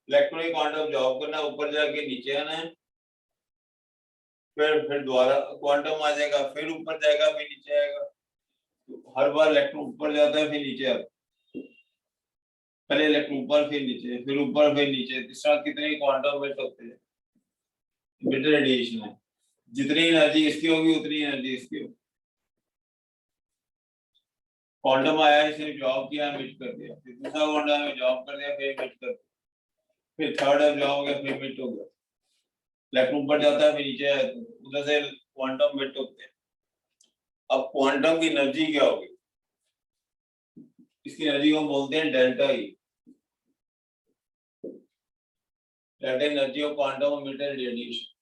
इलेक्ट्रॉनिक क्वांटम जॉब करना, ऊपर जाके नीचे आना है, फिर दोबारा क्वांटम आ जाएगा, फिर ऊपर जाएगा, फिर नीचे आएगा। तो हर बार इलेक्ट्रॉन ऊपर जाता है, फिर नीचे आता है, पहले इलेक्ट्रॉन ऊपर, फिर नीचे, फिर ऊपर, फिर नीचे। इस तरह कितने क्वांटम एमिट होते हैं, एमिट रेडिएशन है, जितनी एनर्जी इसकी होगी उतनी एनर्जी इसकी होगी। क्वांटम आया, इसने जॉब किया, एमिट कर दिया, फिर दूसरा क्वांटम में जॉब कर दिया, फिर एमिट कर दिया, फिर थर्ड जॉब हो गया, फिर एमिट हो गया। इलेक्ट्रॉन ऊपर जाता है, फिर नीचे आया, उधर से क्वांटम एमिट होते हैं। अब क्वांटम की एनर्जी क्या होगी, इसकी एनर्जी को बोलते हैं delta E, delta energy of quantum emitted radiation.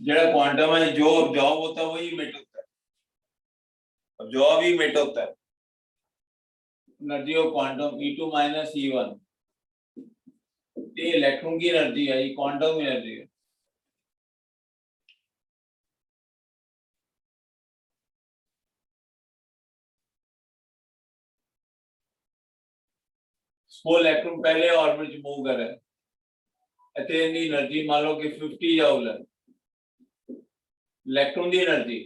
जेड़ा क्वांटम है, जो ऑब्जॉर्ब होता है वही एमिट होता है, ऑब्जॉर्ब ही एमिट होता है। Energy of quantum E2 minus E1, ये इलेक्ट्रॉन की एनर्जी है, ये क्वांटम एनर्जी है। वो इलेक्ट्रॉन पहले ऑर्बिट में मूव कर रहा है, इतनी एनर्जी मान लो कि 50 जूल है इलेक्ट्रॉन की एनर्जी,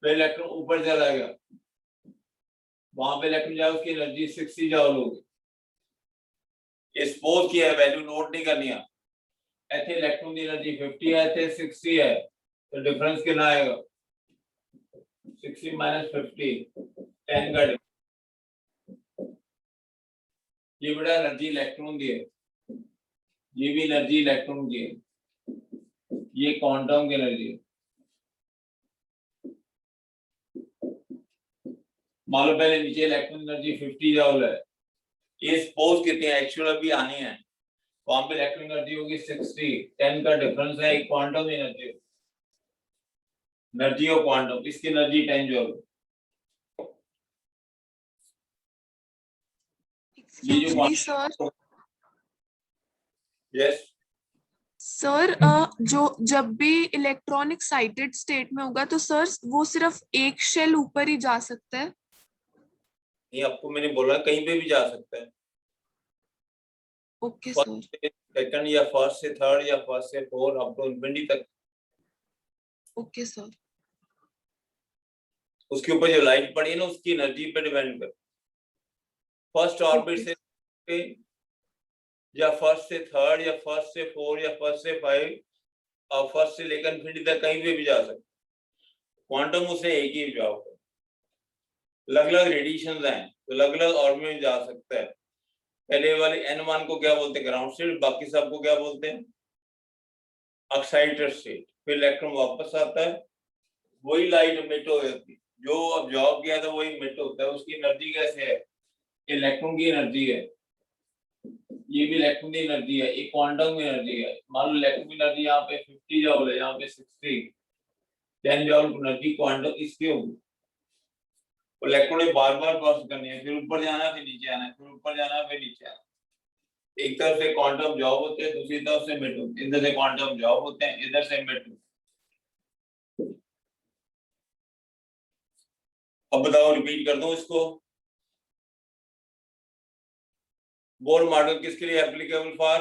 फिर इलेक्ट्रॉन ऊपर चला गया, वहां पे इलेक्ट्रॉन जाए, उसकी एनर्जी 60 जूल होगी, ये सपोज किया है, वैल्यू नोट नहीं करनी है। ऐसे इलेक्ट्रॉन की एनर्जी 50 है, ऐसे 60 है, तो डिफरेंस कितना आएगा? 60 माइनस 50, 10 का difference। ये बड़ा एनर्जी इलेक्ट्रॉन की है, ये भी एनर्जी इलेक्ट्रॉन की है, ये क्वांटम की एनर्जी है। मान लो पहले नीचे इलेक्ट्रॉन एनर्जी 50 जूल है, ये सपोज कितनी है एक्चुअल अभी आनी है, वहां पे इलेक्ट्रॉन एनर्जी होगी 60, 10 का डिफरेंस है, एक quantum energy, energy of quantum, इसकी एनर्जी 10 जूल। ये जो Excuse me, sir. Yes sir जो जब भी इलेक्ट्रॉन एक्साइटेड स्टेट में होगा तो सर वो सिर्फ एक शेल ऊपर ही जा सकता है। ये आपको मैंने बोला कहीं पे भी जा सकता है, ओके सर। फर्स्ट से सेकंड या फर्स्ट से थर्ड या फर्स्ट से फोर अप टू इंफिनिटी तक। Okay sir. उसके ऊपर जो लाइट पड़ी है ना उसकी एनर्जी पे डिपेंड कर, फर्स्ट ऑर्बिट से या फर्स्ट से थर्ड या फर्स्ट से फोर या फर्स्ट से फाइव और फर्स्ट से लेकर इंफिनिटी तक कहीं पे भी जा सकते। क्वांटम उसे एक ही जवाब, अलग अलग रेडिएशन हैं तो अलग अलग ऑर्बिट में जा सकता है। पहले वाले n1 को क्या बोलते हैं? ग्राउंड स्टेट, बाकी सबको क्या बोलते हैं? Excited state. फिर इलेक्ट्रॉन वापस आता है, वही लाइट इमिट हो जाती है, जो अब्जॉर्ब किया था वही इमिट होता है। उसकी एनर्जी कैसे है? इलेक्ट्रॉन की एनर्जी है, ये भी इलेक्ट्रॉन की एनर्जी है, एक क्वांटम की एनर्जी है। मान लो इलेक्ट्रॉन की एनर्जी यहाँ पे 50 जूल है, यहाँ पे 60, 10 जूल एनर्जी क्वांटम इसकी होगी। इलेक्ट्रॉन ने बार बार पास करनी है, फिर ऊपर जाना है, फिर नीचे आना है, फिर ऊपर जाना है, फिर नीचे आना है। एक तरफ से क्वांटम जॉब होते हैं, दूसरी तरफ से मिट होते हैं, इधर से क्वांटम जॉब होते हैं, इधर से मिट होते हैं। अब बताओ, रिपीट कर दूं इसको। बोर मॉडल किसके लिए applicable? For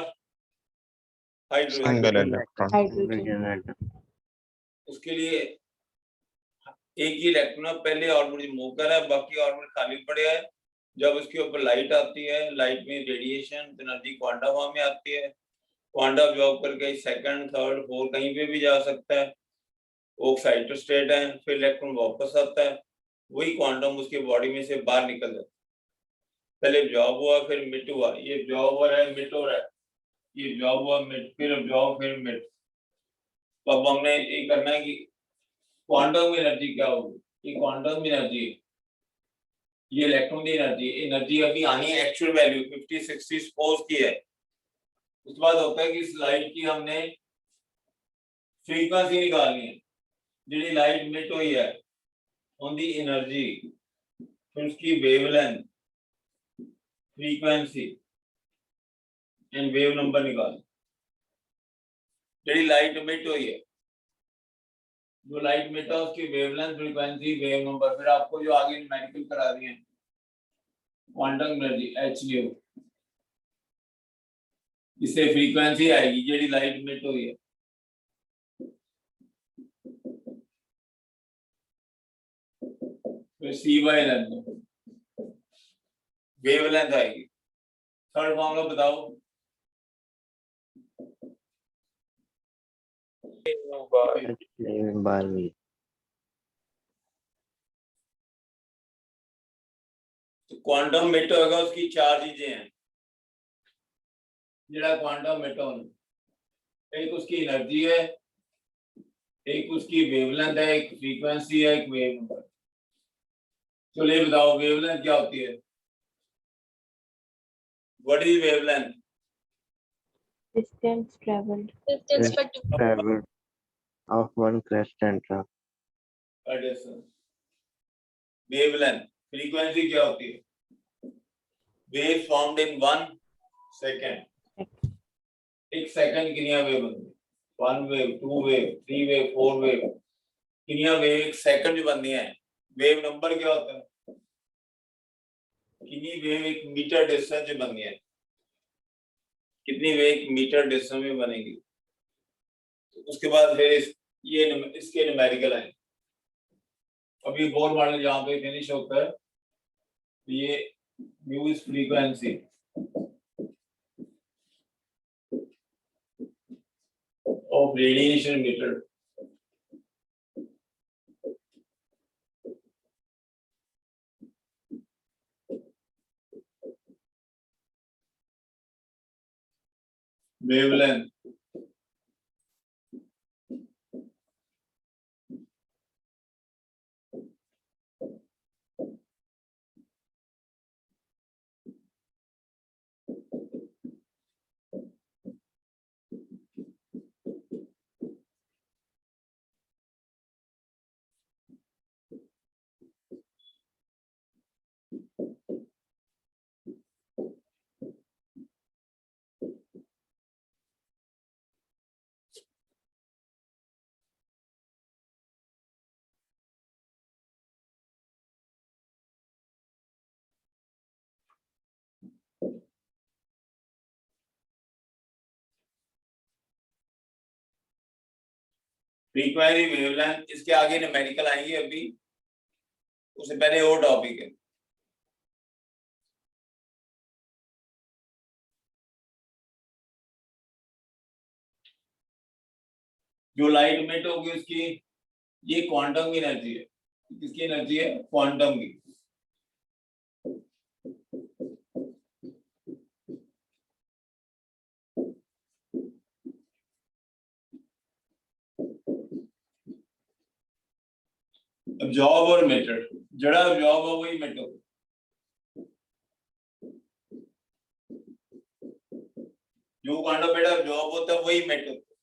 hydrogen. Single electron. Hydrogen. उसके लिए एक ही इलेक्ट्रॉन पहले ऑर्बिट मूव कर रहा है, बाकी ऑर्बिट खाली पड़े है। जब उसके ऊपर लाइट आती है, लाइट में रेडिएशन एनर्जी क्वांटम फॉर्म में आती है, क्वांटम जॉब करके सेकंड थर्ड फोर कहीं पे भी जा सकता है, वो एक्साइटेड स्टेट है। फिर इलेक्ट्रॉन वापस आता है, वही क्वांटम उसके बॉडी में से बाहर निकल जाता है। पहले जॉब हुआ, फिर मिट हुआ, ये जॉब हो रहा है, मिट हो रहा है, ये जॉब हुआ, मिट, फिर जॉब, फिर मिट। तो अब हमने ये करना है कि क्वांटम एनर्जी क्या होगी? ये क्वांटम एनर्जी, ये इलेक्ट्रॉन की एनर्जी, एनर्जी अभी आनी है एक्चुअल वैल्यू 50 60 सपोज की है। उसके बाद होता है कि इस लाइट की हमने फ्रीक्वेंसी निकालनी है, जी लाइट मिट हुई है उनकी एनर्जी, फिर उसकी wavelength, frequency and wave number निकाल। जी लाइट मिट हुई है, जो लाइट मिट है उसकी वेवलेंथ, फ्रीक्वेंसी, वेव नंबर, फिर आपको जो आगे न्यूमेरिकल करा दिए क्वांटम एनर्जी h न्यू, इससे फ्रीक्वेंसी आएगी जी लाइट मिट हुई है। फिर सी बाय लेंथ, वेवलेंथ आएगी। थर्ड फॉर्मूला बताओ। क्वांटम मिट होगा उसकी चार चीजें हैं, जेड़ा क्वांटम मिट होना, एक उसकी एनर्जी है, एक उसकी वेवलेंथ है, एक फ्रीक्वेंसी है, एक वेव नंबर। चलिए बताओ वेवलेंथ क्या होती है? What is wavelength? Distance traveled. traveled of one crescent track. Wavelength. Frequency क्या होती है? वेव फॉर्म्ड इन 1 सेकंड, एक सेकंड कितनी वेव बनती है? 1 वेव, 2 वेव, 3 वेव, 4 वेव, कितनी वेव एक सेकंड में बनती है? वेव नंबर क्या होता है? कितनी वेव एक मीटर डिस्टेंस में बनती है? कितनी वेव एक मीटर डिस्टेंस में बनेगी? तो उसके बाद फिर ये इसके न्यूमेरिकल है। अभी बोर मॉडल यहाँ पे फिनिश होता है, ये mu is frequency, of radiation emitted. Wavelength. Frequency wavelength, इसके आगे न्यूमेरिकल आएंगे अभी, उससे पहले और टॉपिक है। जो लाइट इमिट होगी उसकी, ये क्वांटम की एनर्जी है। किसकी एनर्जी है? क्वांटम की। अब्जॉर्ब और इमिटेड, जड़ा अब्जॉर्ब हो वही इमिट होगा। जो क्वांटम बेटा अब्जॉर्ब होता है वही इमिट होता है।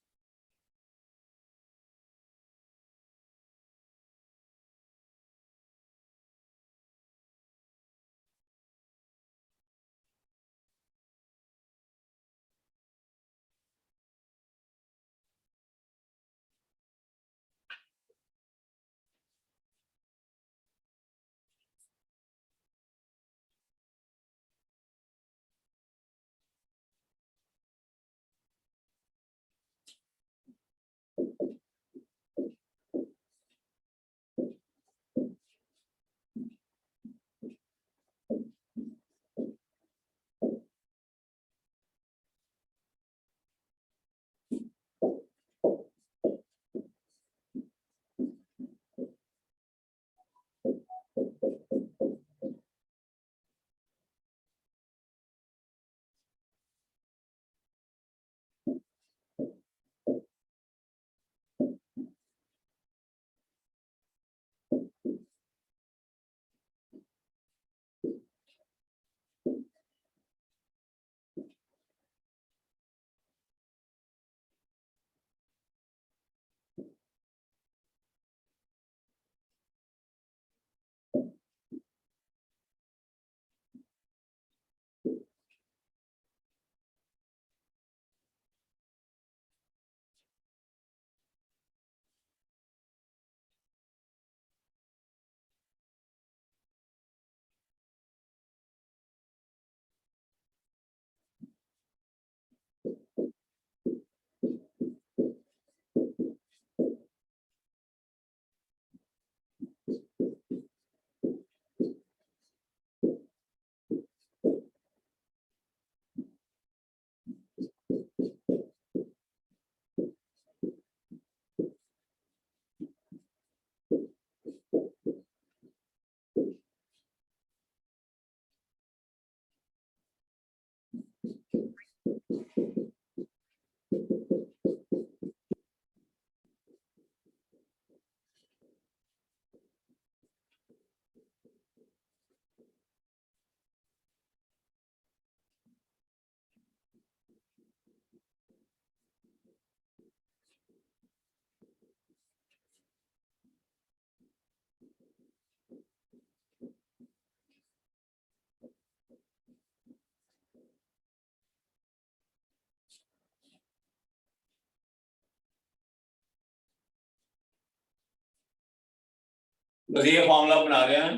बस ये फॉर्मूला बना रहे हैं।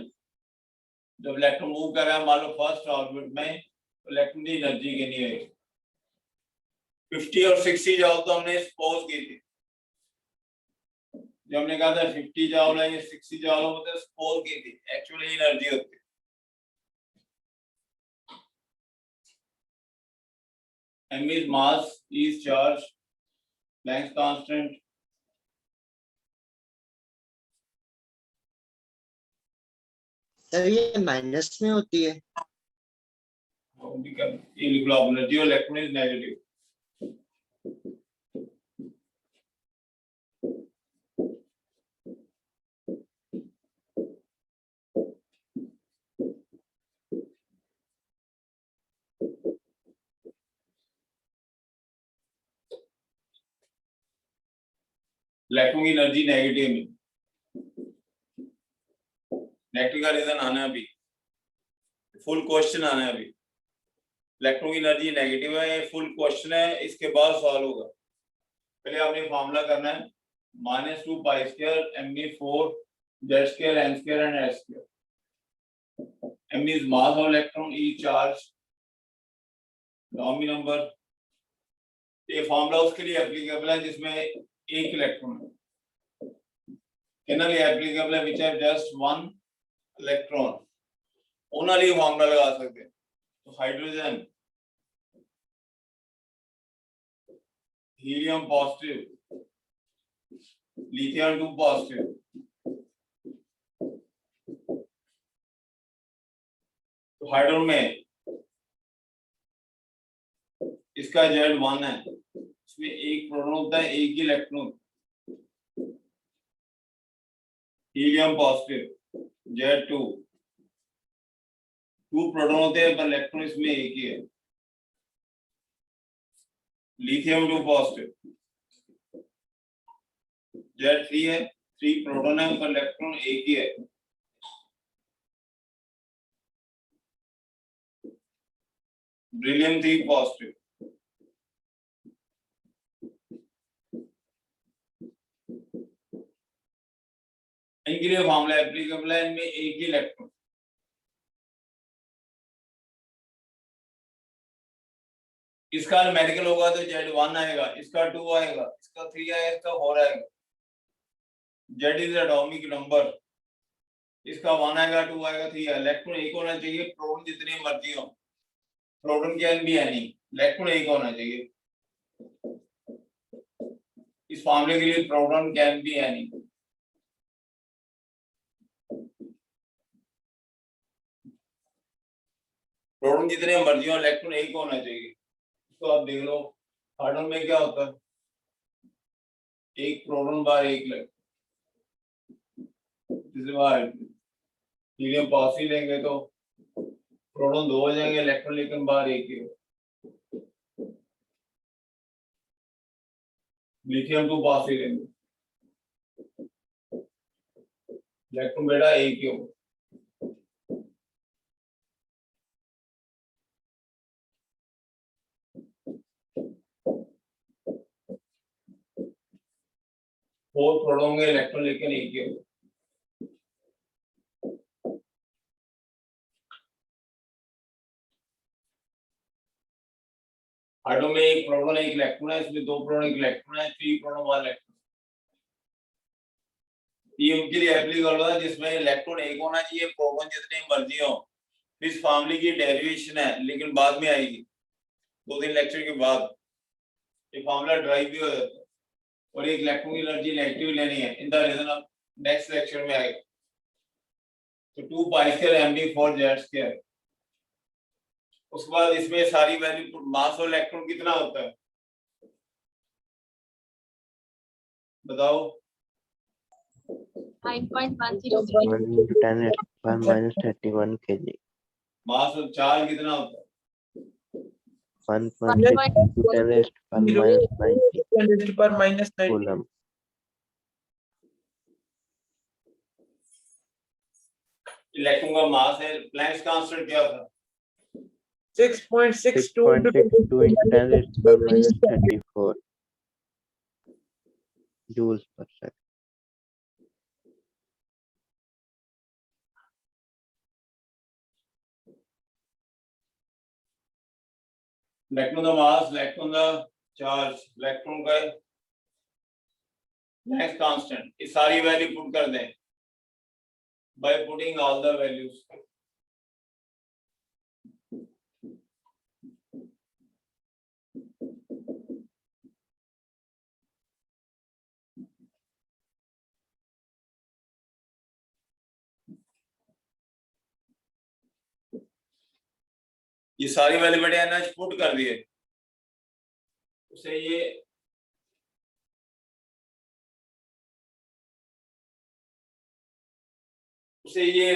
जब इलेक्ट्रॉन मूव कर रहा है, मान लो फर्स्ट ऑर्बिट में, तो इलेक्ट्रॉन की एनर्जी कितनी है? 50 और 60 जॉल तो हमने सपोज की थी। जो हमने कहा था 50 जॉल है या 60 जॉल हो, तो सपोज की थी, एक्चुअली एनर्जी होती है। m is mass, e is charge, Planck's constant, sir ये माइनस में होती है। ये लिख लो आप, एनर्जी और इलेक्ट्रॉन इज नेगेटिव। इलेक्ट्रॉन की एनर्जी नेगेटिव में, नेगेटिव का रीजन आना है अभी, फुल क्वेश्चन आना है अभी। इलेक्ट्रॉन की एनर्जी नेगेटिव है, ये फुल क्वेश्चन है, इसके बाद सॉल्व होगा। पहले आपने फॉर्मूला करना है -2 pi square me4 z square n square and s square. m is mass of electron, e charge, Atomic number। ये फॉर्मूला उसके लिए एप्लीकेबल है जिसमें एक इलेक्ट्रॉन है। कितना लिए एप्लीकेबल है, which have just one electron, only formula लगा सकते हैं। तो hydrogen, helium positive, lithium 2 positive. तो हाइड्रोजन में इसका Z1 है, इसमें एक प्रोटॉन होता है, एक ही electron. Helium positive Z2, 2 proton होते हैं पर इलेक्ट्रॉन इसमें एक ही है। लिथियम 2 पॉजिटिव Z3 है, 3 प्रोटॉन है पर इलेक्ट्रॉन एक ही है। बेरिलियम 3 पॉजिटिव, इनके लिए फॉर्मूला एप्लीकेबल है, इनमें एक ही इलेक्ट्रॉन। इसका न्यूमेरिकल होगा तो Z1 आएगा, इसका 2 आएगा, इसका 3 आएगा, इसका 4 आएगा। Z इज एटॉमिक नंबर, इसका 1 आएगा, 2 आएगा, 3 आएगा। इलेक्ट्रॉन एक होना चाहिए, प्रोटॉन जितने मर्जी हो, proton can be any, electron एक होना चाहिए। इस फॉर्मूले के लिए proton can be any. Proton जितने मर्जी हो, इलेक्ट्रॉन एक होना चाहिए। तो आप देख लो हाइड्रोजन में क्या होता है, एक प्रोटॉन बार एक इलेक्ट्रॉन। जैसे बाहर हीलियम पॉजिटिव लेंगे तो प्रोटॉन 2 हो जाएंगे, इलेक्ट्रॉन लेकिन बाहर एक ही हो। लिथियम 2 पॉजिटिव लेंगे, इलेक्ट्रॉन बेटा एक ही हो। फोर प्रोटॉन होंगे, इलेक्ट्रॉन लेकिन एक ही हो। हाइड्रोजन में एक प्रोटॉन एक इलेक्ट्रॉन है, इसमें 2 प्रोटॉन एक इलेक्ट्रॉन है, 3 प्रोटॉन 1 इलेक्ट्रॉन। ये उनके लिए एप्लीकेबल है जिसमें इलेक्ट्रॉन एक होना चाहिए, प्रोटॉन जितने मर्जी हो। इस फॉर्मूले की डेरिवेशन है लेकिन बाद में आएगी, 2-3 लेक्चर के बाद ये फॉर्मूला ड्राइव भी हो जाता है। और एक इलेक्ट्रॉन की एनर्जी नेगेटिव लेनी है, इन द रीजन अब नेक्स्ट लेक्चर में आएगा। तो 2 pi square md4 z square. उसके बाद इसमें सारी वैल्यू, मास और इलेक्ट्रॉन कितना होता है बताओ। 9.103 1 into 10 raised to power minus 31 kg. मास और चार्ज कितना होता है 1.6 into 10 raised to power minus 90 10 raised to power minus 90 coulomb. Electron का मास है, प्लैंक्स कांस्टेंट क्या था 6.62 6.62 into 10 raised to power minus 34 joules per second. Electron का मास, इलेक्ट्रॉन का चार्ज, इलेक्ट्रॉन का प्लैंक्स कांस्टेंट, ये सारी वैल्यू पुट कर दें by putting all the values. ये सारी वैल्यू बेटे एनएच पुट कर दिए, उसे ये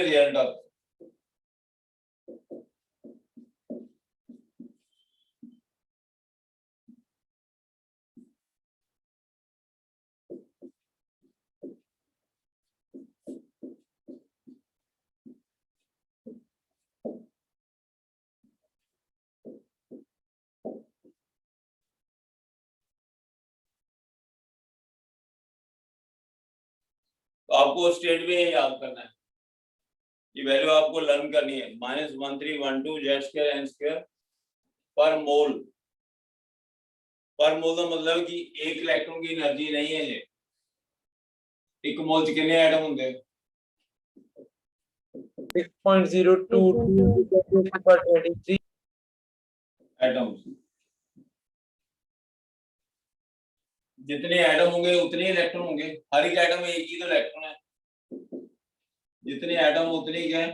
रिजल्ट आता है। तो आपको स्टेट में याद करना है, ये वैल्यू आपको लर्न करनी है, -1312 जेड स्क्वायर एन स्क्वायर पर मोल। पर मोल का मतलब कि एक इलेक्ट्रॉन की एनर्जी नहीं है ये। एक मोल च कितने एटम होंगे? 6.022 एटम्स। जितने एटम होंगे उतने इलेक्ट्रॉन होंगे, हर एक एटम में एक ही तो इलेक्ट्रॉन है, जितने एटम उतने क्या है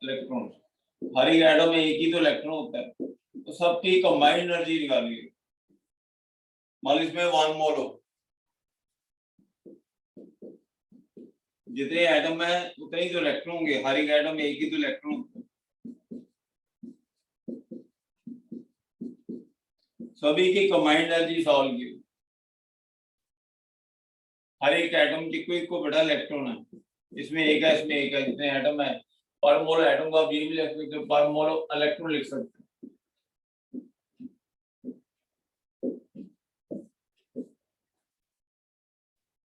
इलेक्ट्रॉन, हर एक एटम में एक ही तो इलेक्ट्रॉन होता है, तो सबकी कंबाइंड एनर्जी निकालिए। मान लो इसमें 1 मोल हो, जितने एटम है उतने ही तो इलेक्ट्रॉन होंगे, हर एक एटम में एक ही तो इलेक्ट्रॉन होता है। सभी की कंबाइंड एनर्जी सॉल्व की, हर एक एटम की को बड़ा इलेक्ट्रॉन है, इसमें एक है इसमें एक है, जितने एटम है पर मोल एटम को आप ये भी लिख सकते हो, पर मोल इलेक्ट्रॉन लिख सकते हैं।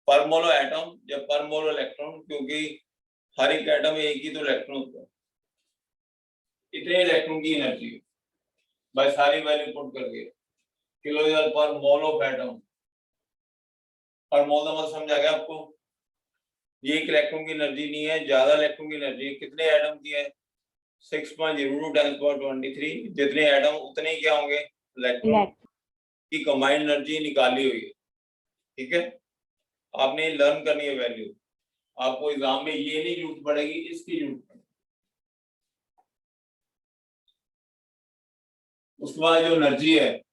पर मोल एटम या पर मोल इलेक्ट्रॉन, क्योंकि हर एक एटम में एक ही तो इलेक्ट्रॉन होता है, इतने इलेक्ट्रॉन की एनर्जी बस सारी वैल्यू पुट करके किलो जूल पर मोल ऑफ एटम। पर मोल का मतलब समझ आ गया आपको? ये एक इलेक्ट्रॉन की एनर्जी नहीं है, ज्यादा इलेक्ट्रॉन की एनर्जी कितने एटम की है 6.02 × 10⁻23। जितने एटम उतने ही क्या होंगे इलेक्ट्रॉन की कंबाइंड एनर्जी निकाली हुई है। ठीक है, आपने लर्न करनी है वैल्यू, आपको एग्जाम में ये नहीं जरूरत पड़ेगी, इसकी जरूरत पड़ेगी। उसके बाद जो एनर्जी है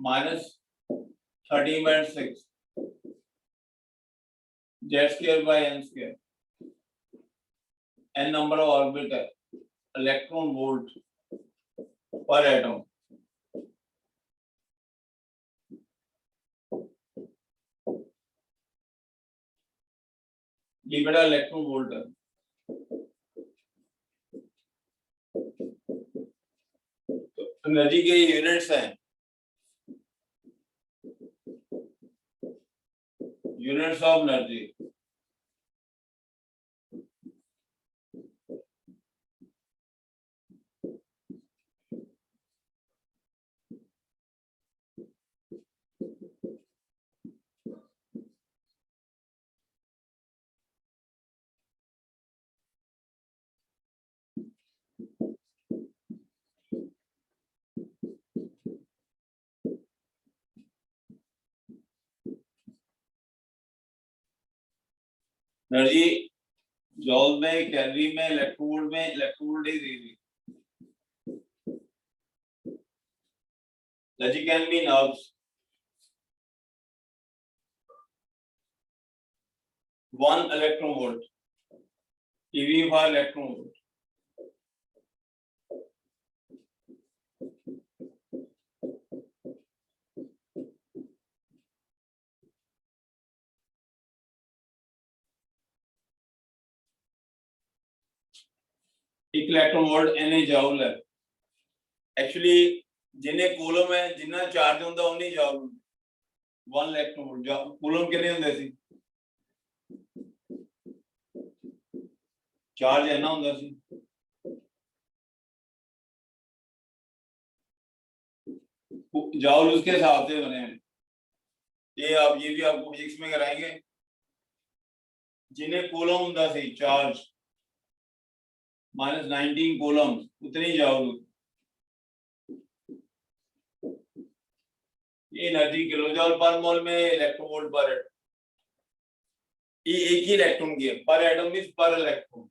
-13.6 Z square by N square, N number of orbital, electron volt per atom. ये बड़ा इलेक्ट्रॉन वोल्ट है। तो एनर्जी के यूनिट्स हैं, यूनिट्स ऑफ एनर्जी। एनर्जी जॉल में, कैलोरी में, इलेक्ट्रॉन वोल्ट में, electron volt is easy. Energy can be in herbs, 1 electron volt, EV for electron volt. एक इलेक्ट्रॉन वोल्ट Na जूल है। एक्चुअली जिन्हें कूलम है, जिन्ना चार्ज होंदा उन्नी जूल, 1 इलेक्ट्रॉन वोल्ट। कूलम कितने होंदे सी? चार्ज है ना होंदा सी, जूल उसके हिसाब से बने हैं। ये भी आपको फिजिक्स में कराएंगे। जिन्हें कूलम होंदा सी चार्ज -19 कूलम, उतनी जूल। ये एनर्जी किलो जूल पर मोल में, इलेक्ट्रॉन वोल्ट पर ये एक ही इलेक्ट्रॉन की है, per atom means per electron.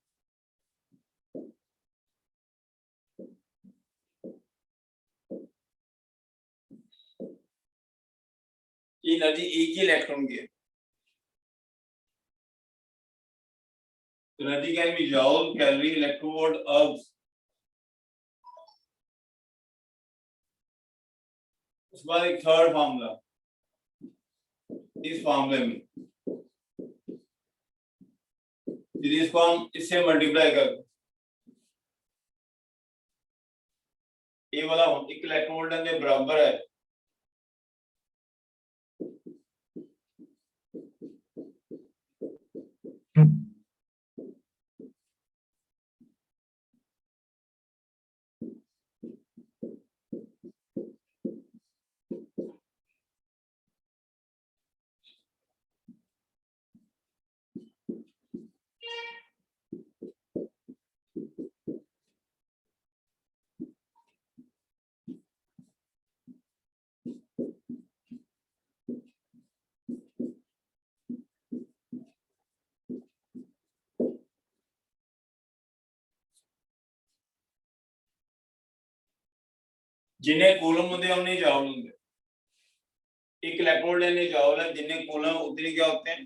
ये एनर्जी एक ही इलेक्ट्रॉन की है। Energy can be joule, calorie, electron volt, ergs. उसके बाद एक थर्ड फार्मूला, इस फार्मूले में सीरीज को हम इससे मल्टीप्लाई कर, ये वाला एक इलेक्ट्रॉन वोल्ट के बराबर है। जिन्हें कूलम होते हैं उन्हें जूल होते हैं। एक इलेक्ट्रॉन वोल्ट ने जूल है, जिन्हें कूलम उतने क्या होते हैं,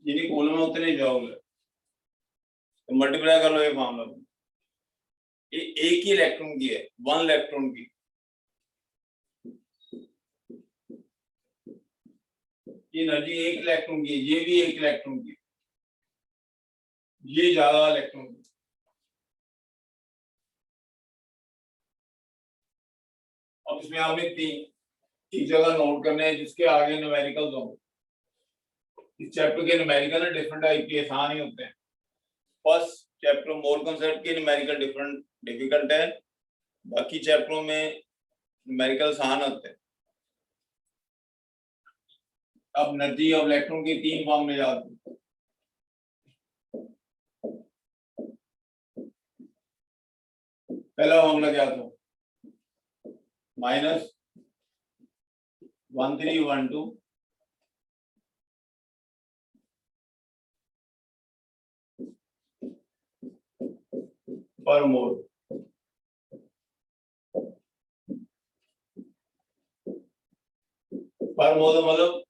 जिन्हें कूलम उतने जूल है। तो मल्टीप्लाई कर लो ये मामला में, ये एक ही इलेक्ट्रॉन की है, वन इलेक्ट्रॉन की। ये एनर्जी एक इलेक्ट्रॉन की, ये भी एक इलेक्ट्रॉन की, ये ज्यादा इलेक्ट्रॉन की। अब इसमें आपने तीन जगह नोट करने हैं जिसके आगे न्यूमेरिकल्स होंगे। इस चैप्टर के न्यूमेरिकल डिफरेंट टाइप के, आसान ही होते हैं। फर्स्ट चैप्टर मोल कंसेप्ट के न्यूमेरिकल डिफरेंट डिफिकल्ट है, बाकी चैप्टरों में न्यूमेरिकल आसान होते हैं। अब एनर्जी ऑफ इलेक्ट्रॉन के तीन फॉर्म में याद हैं। पहला फॉर्मूला क्या था, -1312 पर मोल। पर मोल मतलब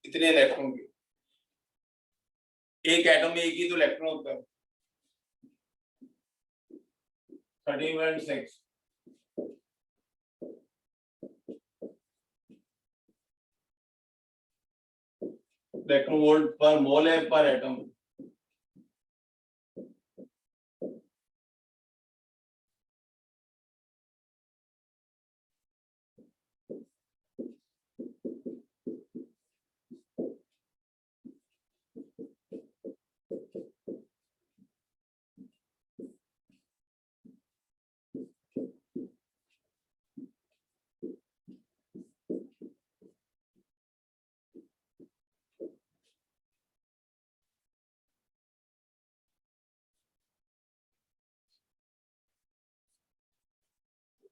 इतने इलेक्ट्रॉन के, एक एटम में एक ही तो इलेक्ट्रॉन होता है। 13.6 इलेक्ट्रॉन वोल्ट पर मोल है, पर एटम।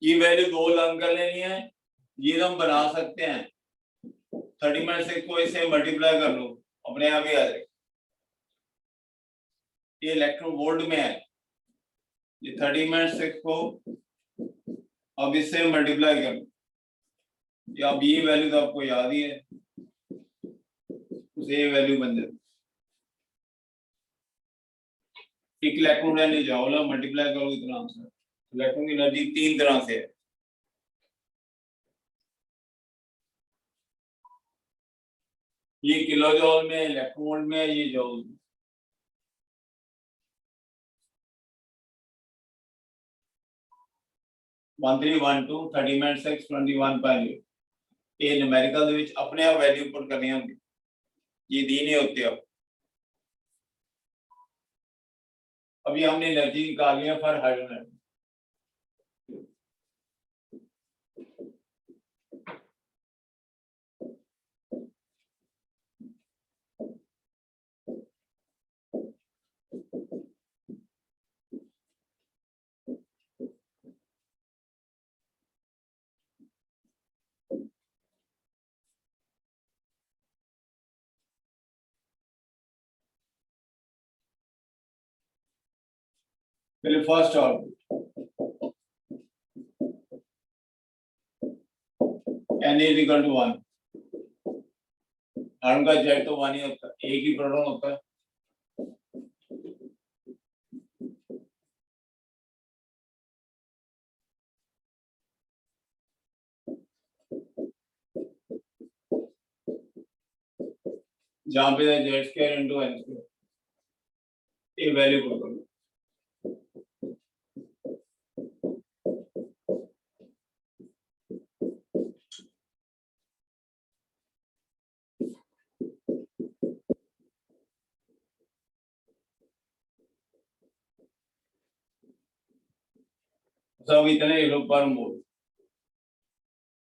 ये वैल्यू दो लर्न कर लेनी है, ये हम बना सकते हैं। 30/6 को इसे मल्टीप्लाई कर लो, अपने आप ही आ जाएगा। ये इलेक्ट्रॉन वोल्ट में है, ये 30/6 को अब इससे मल्टीप्लाई कर लो, या अब ये वैल्यू तो आपको याद ही है, उसे ये वैल्यू बन जाती। एक इलेक्ट्रॉन रहने जाओ ना, मल्टीप्लाई करो इतना आंसर। इलेक्ट्रॉन की एनर्जी तीन तरह से है, ये किलो जॉल में, इलेक्ट्रॉन वोल्ट में, ये जॉल में। वन थ्री वन टू 30/6 21.0 ये न्यूमेरिकल ਦੇ ਵਿੱਚ अपने आप वैल्यू पुट करनी होगी, ये दी नहीं होती। अब अभी हमने एनर्जी निकाली है फॉर हाइड्रोजन। पहले first orbit n is equal to 1, उनका जेड तो 1 ही होता है, एक ही प्रोटॉन होता है। जहां पे Z square into N square, ये वैल्यू पुट करो। सब इतने पर मोल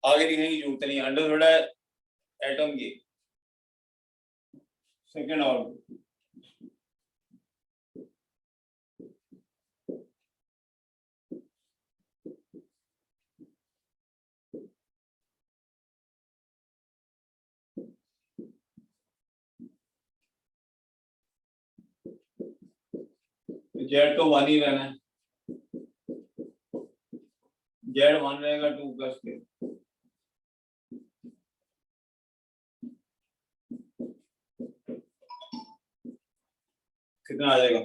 आगे लिखने की जरूरत नहीं, अंडर थोड़ा एटम की सेकेंड ऑर्बिट जेड तो 1 ही रहना है, जेड 1 रहेगा 2 प्लस के, कितना आ जाएगा?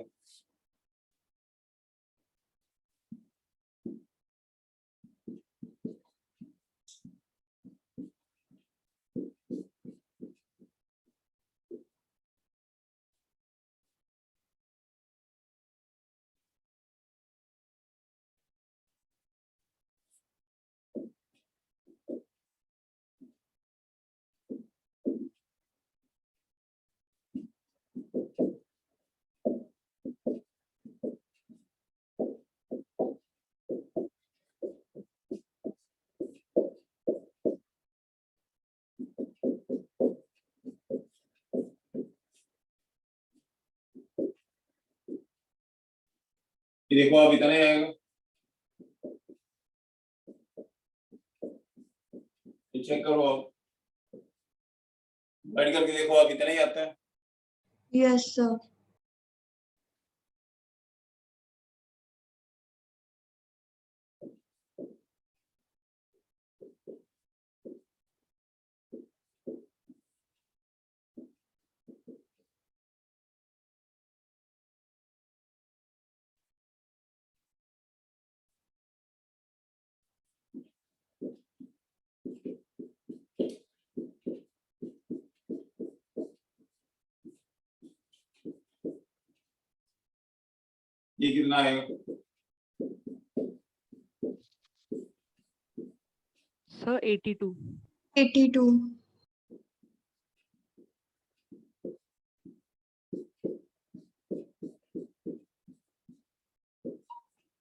ये देखो अब इतना ही आएगा, चेक करो आप बैठ करके देखो अब इतना ही आता है। Yes, sir. ये कितना आएगा? Sir, 82. 82.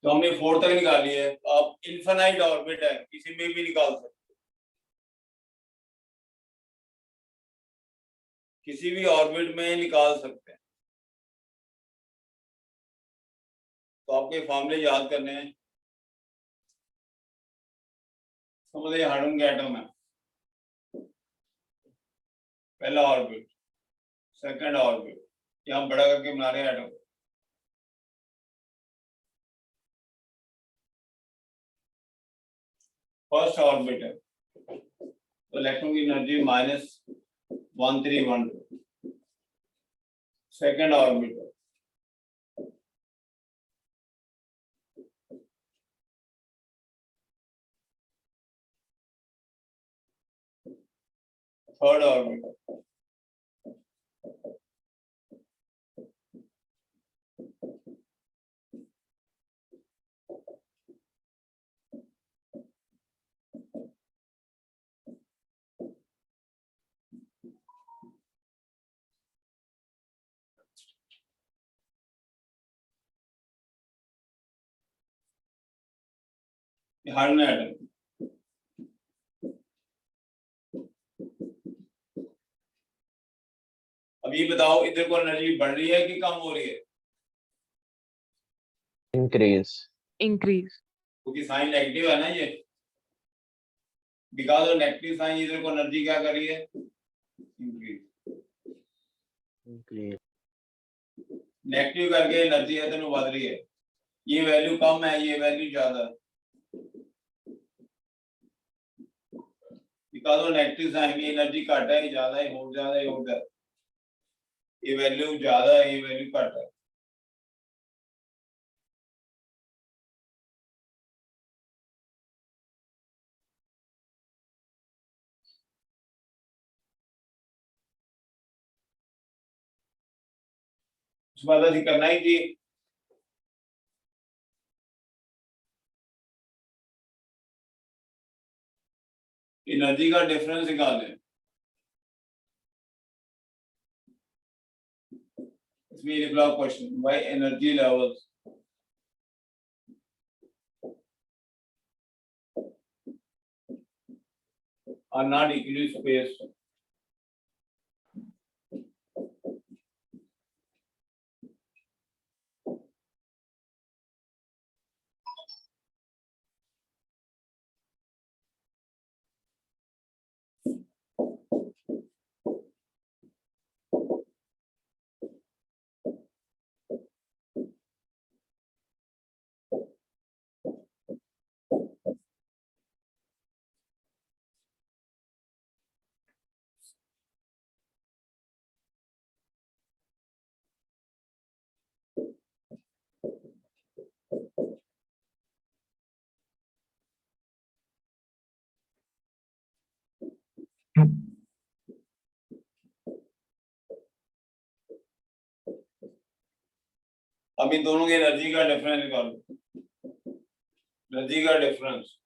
तो हमने 4 तक निकाल लिया है, अब इनफिनाइट ऑर्बिट है, किसी में भी निकाल सकते, किसी भी ऑर्बिट में निकाल सकते हैं। तो आपके फॉर्मूले याद करने हैं। समझिए हाइड्रोजन के एटम है, पहला ऑर्बिट, सेकंड ऑर्बिट, यहाँ बड़ा करके बना रहे हैं एटम। फर्स्ट ऑर्बिट है तो इलेक्ट्रॉन की एनर्जी -1312। सेकंड ऑर्बिट है थर्ड ऑर्बिट है हाइड्रोजन एटम। अब ये बताओ इधर को एनर्जी बढ़ रही है कि कम हो रही है? Increase. Increase. क्योंकि साइन नेगेटिव है ना ये, बिकॉज ऑफ नेगेटिव साइन इधर को एनर्जी क्या कर रही है? इंक्रीज। Increase. नेगेटिव करके एनर्जी इधर में बढ़ रही है, ये वैल्यू कम है, ये वैल्यू ज्यादा है, बिकॉज वो नेगेटिव साइन, ये एनर्जी घट है, ये ज्यादा है, और ज्यादा है, और ज्यादा, ये वैल्यू ज्यादा है, ये वैल्यू घट है। उसके बाद ਅਸੀਂ करना ही जी एनर्जी का डिफरेंस निकालें। इसमें ये निकला question, why energy levels are not equally spaced. अब इन दोनों की एनर्जी का डिफरेंस निकालो, एनर्जी का डिफरेंस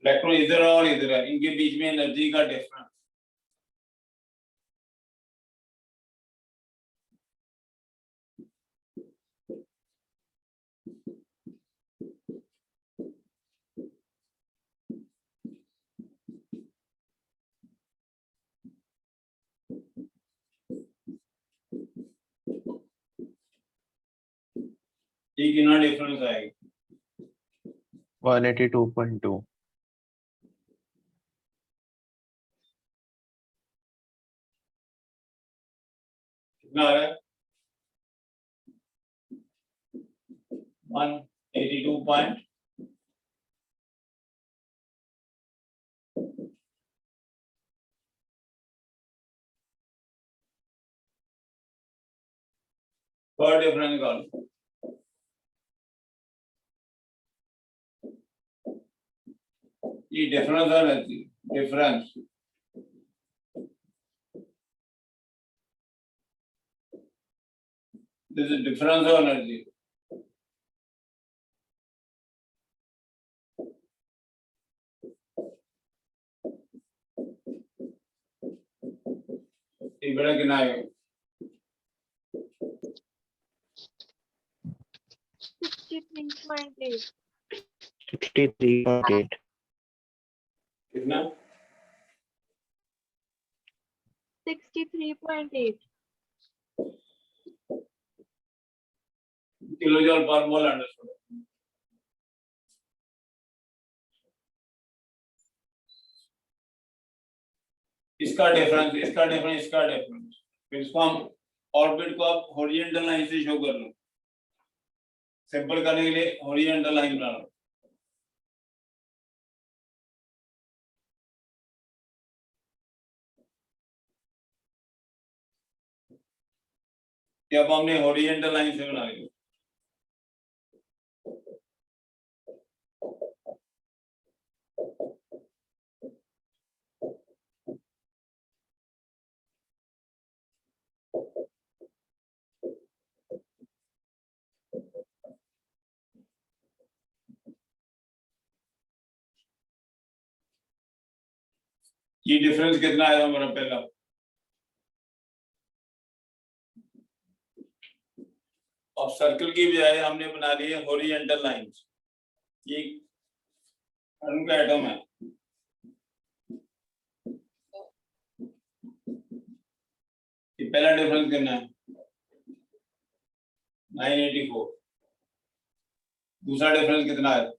इलेक्ट्रॉन इधर और इधर है, इनके बीच में एनर्जी का डिफरेंस ये कितना डिफरेंस आएगा? 182.2. कितना आ रहा है? 182 पॉइंट पर डिफरेंस निकालो। ये डिफरेंस है energy, difference this is difference of energy. ये बड़ा कितना है? 63.8. 63.8. कितना? 63.8. किलो जूल पर मोल अंडरस्टूड। इसका डिफरेंस, इसका डिफरेंस, इसका डिफरेंस, फिर इसको हम ऑर्बिट को आप हॉरिजॉन्टल लाइन से शो कर लो। सिंपल करने के लिए हॉरिजॉन्टल लाइन बना लो। अब हमने हॉरिजॉन्टल लाइन से बना ली। ये डिफरेंस कितना आया हमारा पहला? और सर्कल की बजाय हमने बना ली है हॉरिजॉन्टल लाइंस। ये अणु का एटम है, ये पहला डिफरेंस कितना है? 984। दूसरा डिफरेंस कितना है?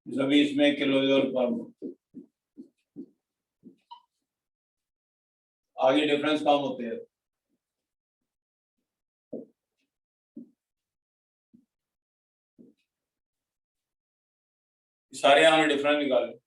सभी इसमें किलो जूल पर मोल। आगे डिफरेंस कम होते हैं। सारे हमने डिफरेंस निकाले।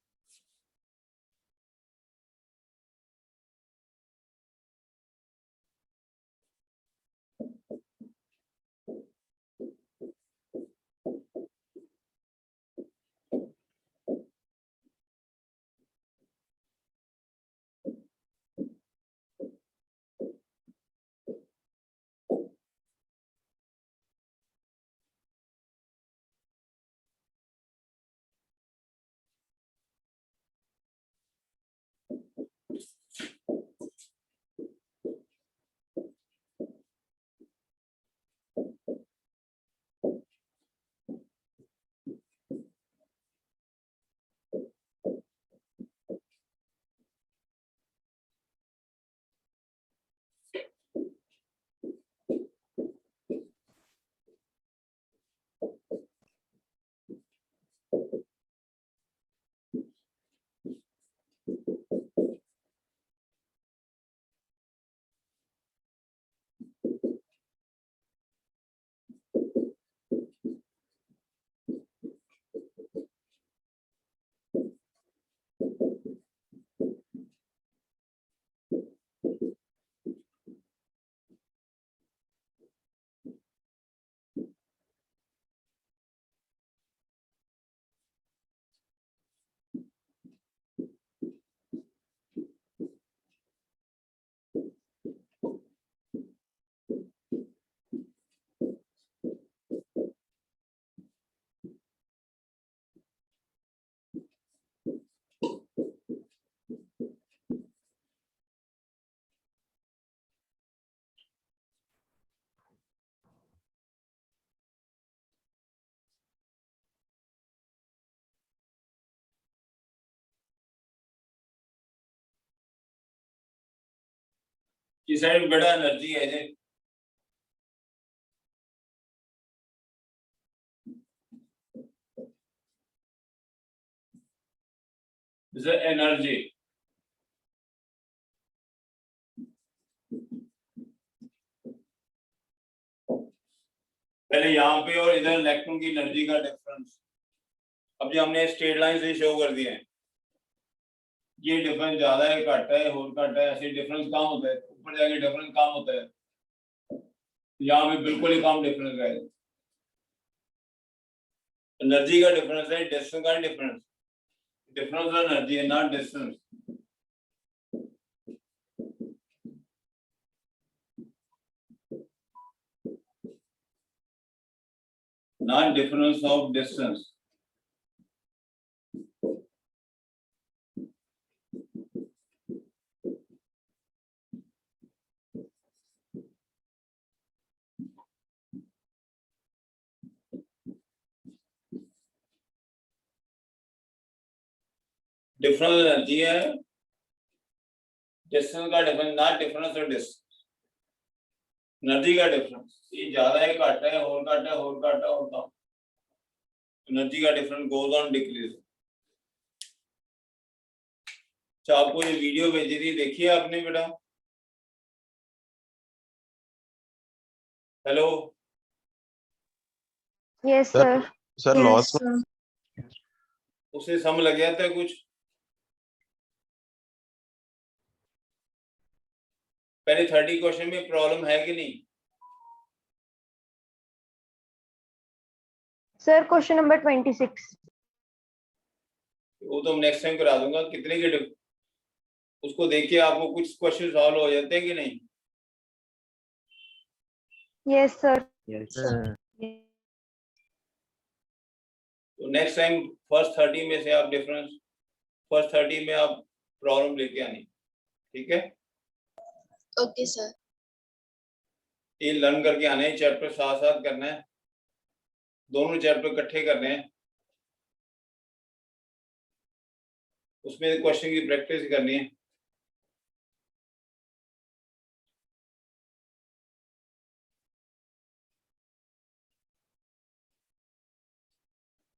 किस साइड बड़ा एनर्जी है जी? एनर्जी पहले यहाँ पे और इधर इलेक्ट्रॉन की एनर्जी का डिफरेंस। अब जो हमने स्ट्रेट लाइन से शो कर दिए हैं, ये डिफरेंस ज्यादा है, घट है, और घट है, ऐसे डिफरेंस कम होता है, ऊपर जाके डिफरेंस कम होता है, यहाँ पे बिल्कुल ही कम डिफरेंस है। एनर्जी का डिफरेंस है, डिस्टेंस का डिफरेंस। डिफरेंस एनर्जी है, not distance. Not difference of distance. Difference energy है, डिस्टेंस का difference, not difference of distance. Energy का डिफरेंस ये ज्यादा है, घट है, और घट है, और घट है, और कम। एनर्जी का डिफरेंस गोज ऑन डिक्रीज। अच्छा, आपको ये वीडियो भेजी थी, देखिए आपने बेटा? Hello Yes, sir. Sir Yes, loss sir. उसे समझ लग गया था कुछ? पहले 30 क्वेश्चन में प्रॉब्लम है कि नहीं? Sir question number 26। वो तो नेक्स्ट टाइम करा दूंगा। कितने के उसको देख के आपको कुछ क्वेश्चन सॉल्व हो जाते हैं कि नहीं? Yes sir. Yes. तो नेक्स्ट टाइम फर्स्ट 30 में से आप डिफरेंस, फर्स्ट 30 में आप प्रॉब्लम लेके आनी, ठीक है? Okay sir. ये लर्न करके आने हैं, चैप्टर साथ साथ करना है, दोनों चैप्टर इकट्ठे करने हैं, उसमें क्वेश्चन की प्रैक्टिस करनी है।